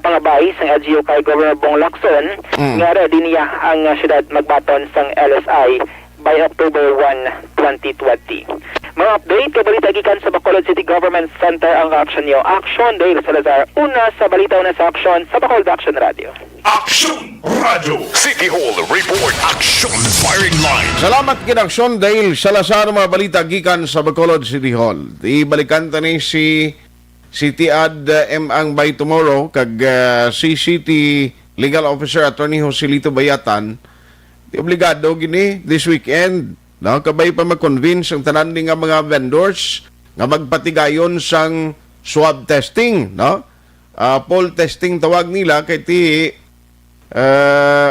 pangabay sang LGU kay Governor Bong Lacson nga ready niya ang syudad magbaton sang LSI by October 1, 2020. Mga update, kabalita gikan sa Bacolod City Government Center ang action niyo. Action Dale Salazar, una sa balita, una sa action sa Bacolod Action Radio. Action Radio City Hall Report. Action Firing Line. Salamat kinaksyon dahil Salazar mga balita gikan sa Bacolod City Hall. Ibalikan tani si Tiad M. Ang by tomorrow kag si City Legal Officer Attorney Joselito Bayatan di obligado gini this weekend, no, kabay pa mag-convince ang tanan nga mga vendors nga magpatigayon sang swab testing, no, poll testing tawag nila kay ti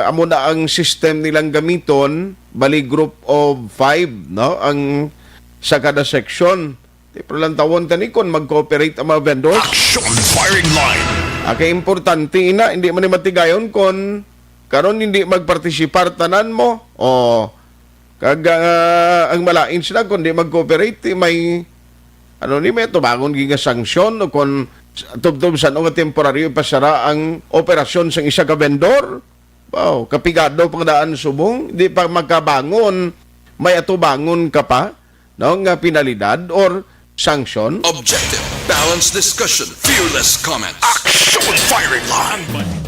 amo na ang system nilang gamiton, bali group of 5, no, ang sa kada section. Pero lang tawon tani kon mag-cooperate ang mga vendors. Action Firing Line. Kay importante ina, hindi man matigayon kon karon hindi magpartisipar tanan mo o kag ang malain sila kun di mag-cooperate may may tubangon giga sanksyon o kon tubtob sa nga temporaryo pasara ang operasyon sang isa ka vendor. Wow, kapigado pagdaan subong, di pa magkabangon, may atubangon ka pa, no, nga penalidad or sanction. Objective, balanced discussion, fearless comments. Action Firing Line.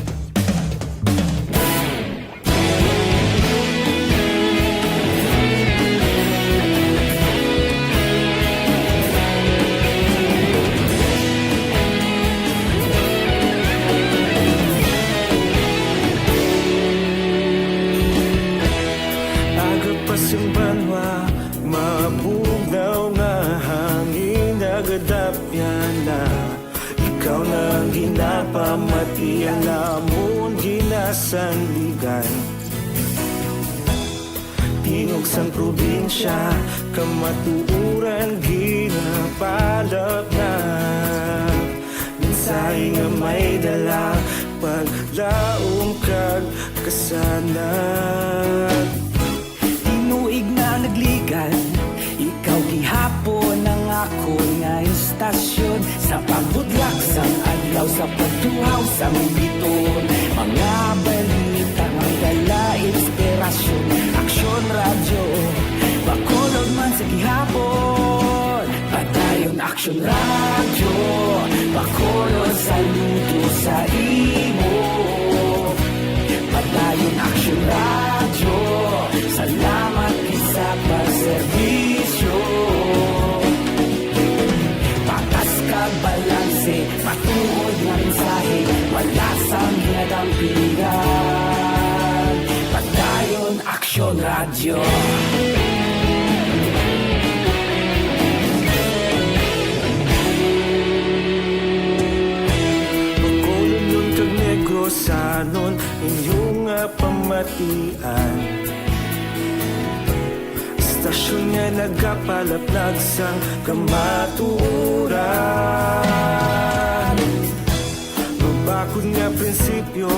Agapasang banwa, mabugaw na hangin, nagadapyan na. Ikaw na ang ginapamatian namon, ginasandigan. Tingog sang probinsya, kamatuuran, ginapalap na. Minsay nga may dala, paglaong kag kasanat. Tinuig na nagligan, ikaw gihapon ang ako nga istasyon. Sa pagbudlak sang adlaw, sa pagtuhaw sa biton. Mga balita, mga inspirasyon. Aksyon radyo, Bacolod man sa gihapon. Padayon aksyon radyo, Bacolod saludo sa imo. Padayon aksyon radyo, salamat isa pagserbisyo. Patas kag balanse, matuod nga mensahe, wala sang hinadampigan. Padayon aksyon radyo. Bacolod nun kag Negrosanon, inyong pamatian. Istasyon nga nagapalaplag sang kamatuuran. Mabakod nga prinsipyo,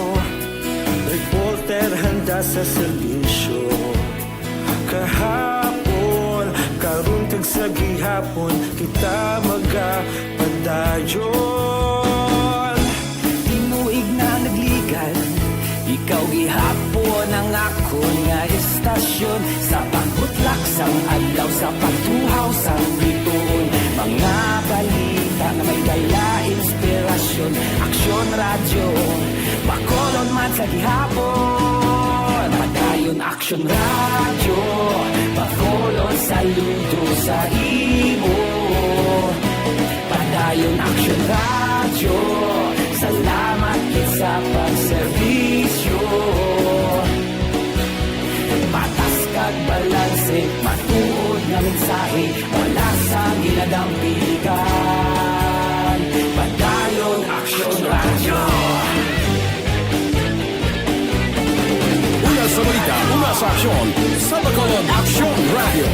reporter handa sa serbisyo. Kahapon, karon kag sa gihapon, kita magapadayon. Tinuig na nagligan, ikaw gihapon ang ako nga istasyon. Sa pagbutlak sang adlaw, sa pagtuhaw sang biton. Mga balita na may dala inspirasyon. Aksyon radyo, Bacolod man sa gihapon. Padayon aksyon radyo, Bacolod saludo sa imo. Padayon aksyon radyo, salamat sa pagserbisyo. Patas kag balanse, matuod nga mensahe, wala sa ginadampigan. sa aksyon sa Bacolod Action Radio.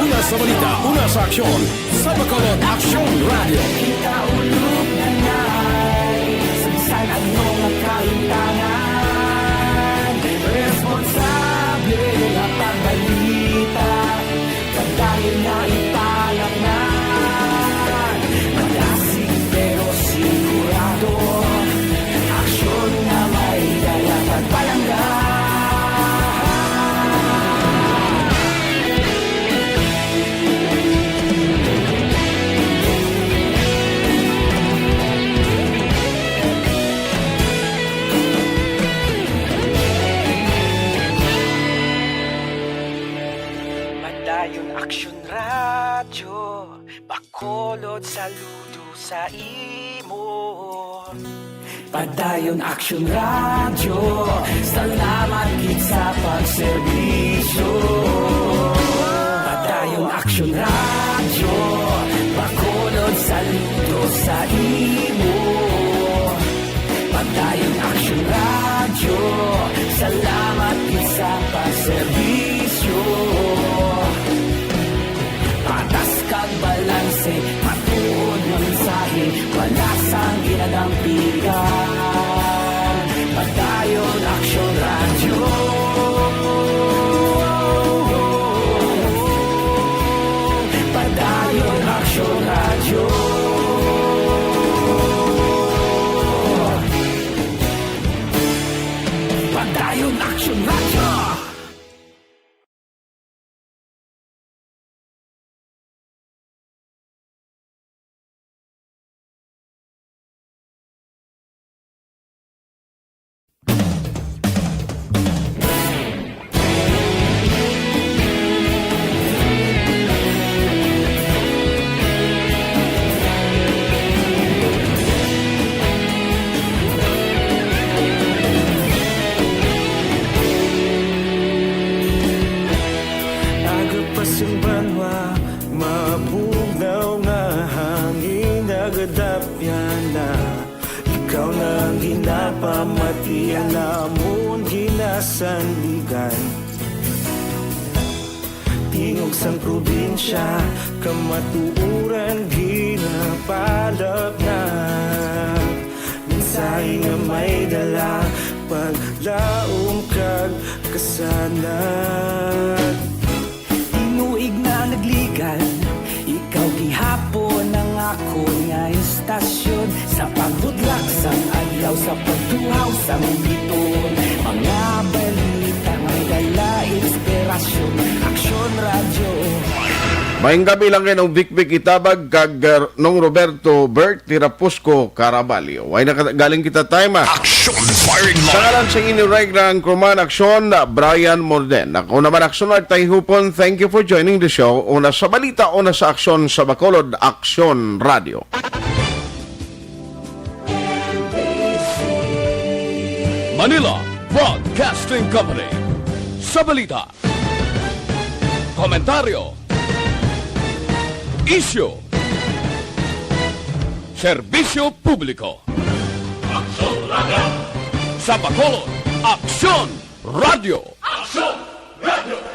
Una sa balita, una sa aksyon sa Bacolod Action Radio. Kaulog na na'y Sansan anong nakaintangan Responsable at pagbalita Dahil na ipalaknan Malasig pero sigurado Aksyon na may dala pagpalanggan Aksyon Radyo, Bacolod, saludo sa imo. Padayon Action Radio, salamat gid sa pagserbisyo. Padayon Action Radio, Bacolod, saludo sa imo. Padayon Action Radio, salamat gid sa pagserbisyo. Patas kag balanse, matuod ng mensahe, wala sang ginadampigan. Padayon Action Radio. Padayon Action Radio. Padayon Action Radio. Pamatian namon ginasandigan Tingog sang probinsya kamatuuran ginapalap na Mensahe nga may dala paglaom kag kasanat Inuig na nagligan ikaw gihapon ang ako nga istasyon Sa pagbudlak sang adlaw sa pagtuhaw sa biton Mga balita may dala inspirasyon Action Radio. Maayong gabi lang kayo ng Vic Itabag kag nung Roberto Bert Tirapusco Caraballo. Way galing kita time Action Firing Line. Sa ngalan sa inireg ng Kuman Aksyon, Brian Morden. Ako naman Aksyon at Hupon, thank you for joining the show. Una sa balita, una sa aksyon sa Bacolod Action Radio. Manila Broadcasting Company. Sa balita, komentaryo, isyu, serbisyo publiko. Aksyon Radio. Sa Bacolod, Aksyon Radio. Aksyon Radio.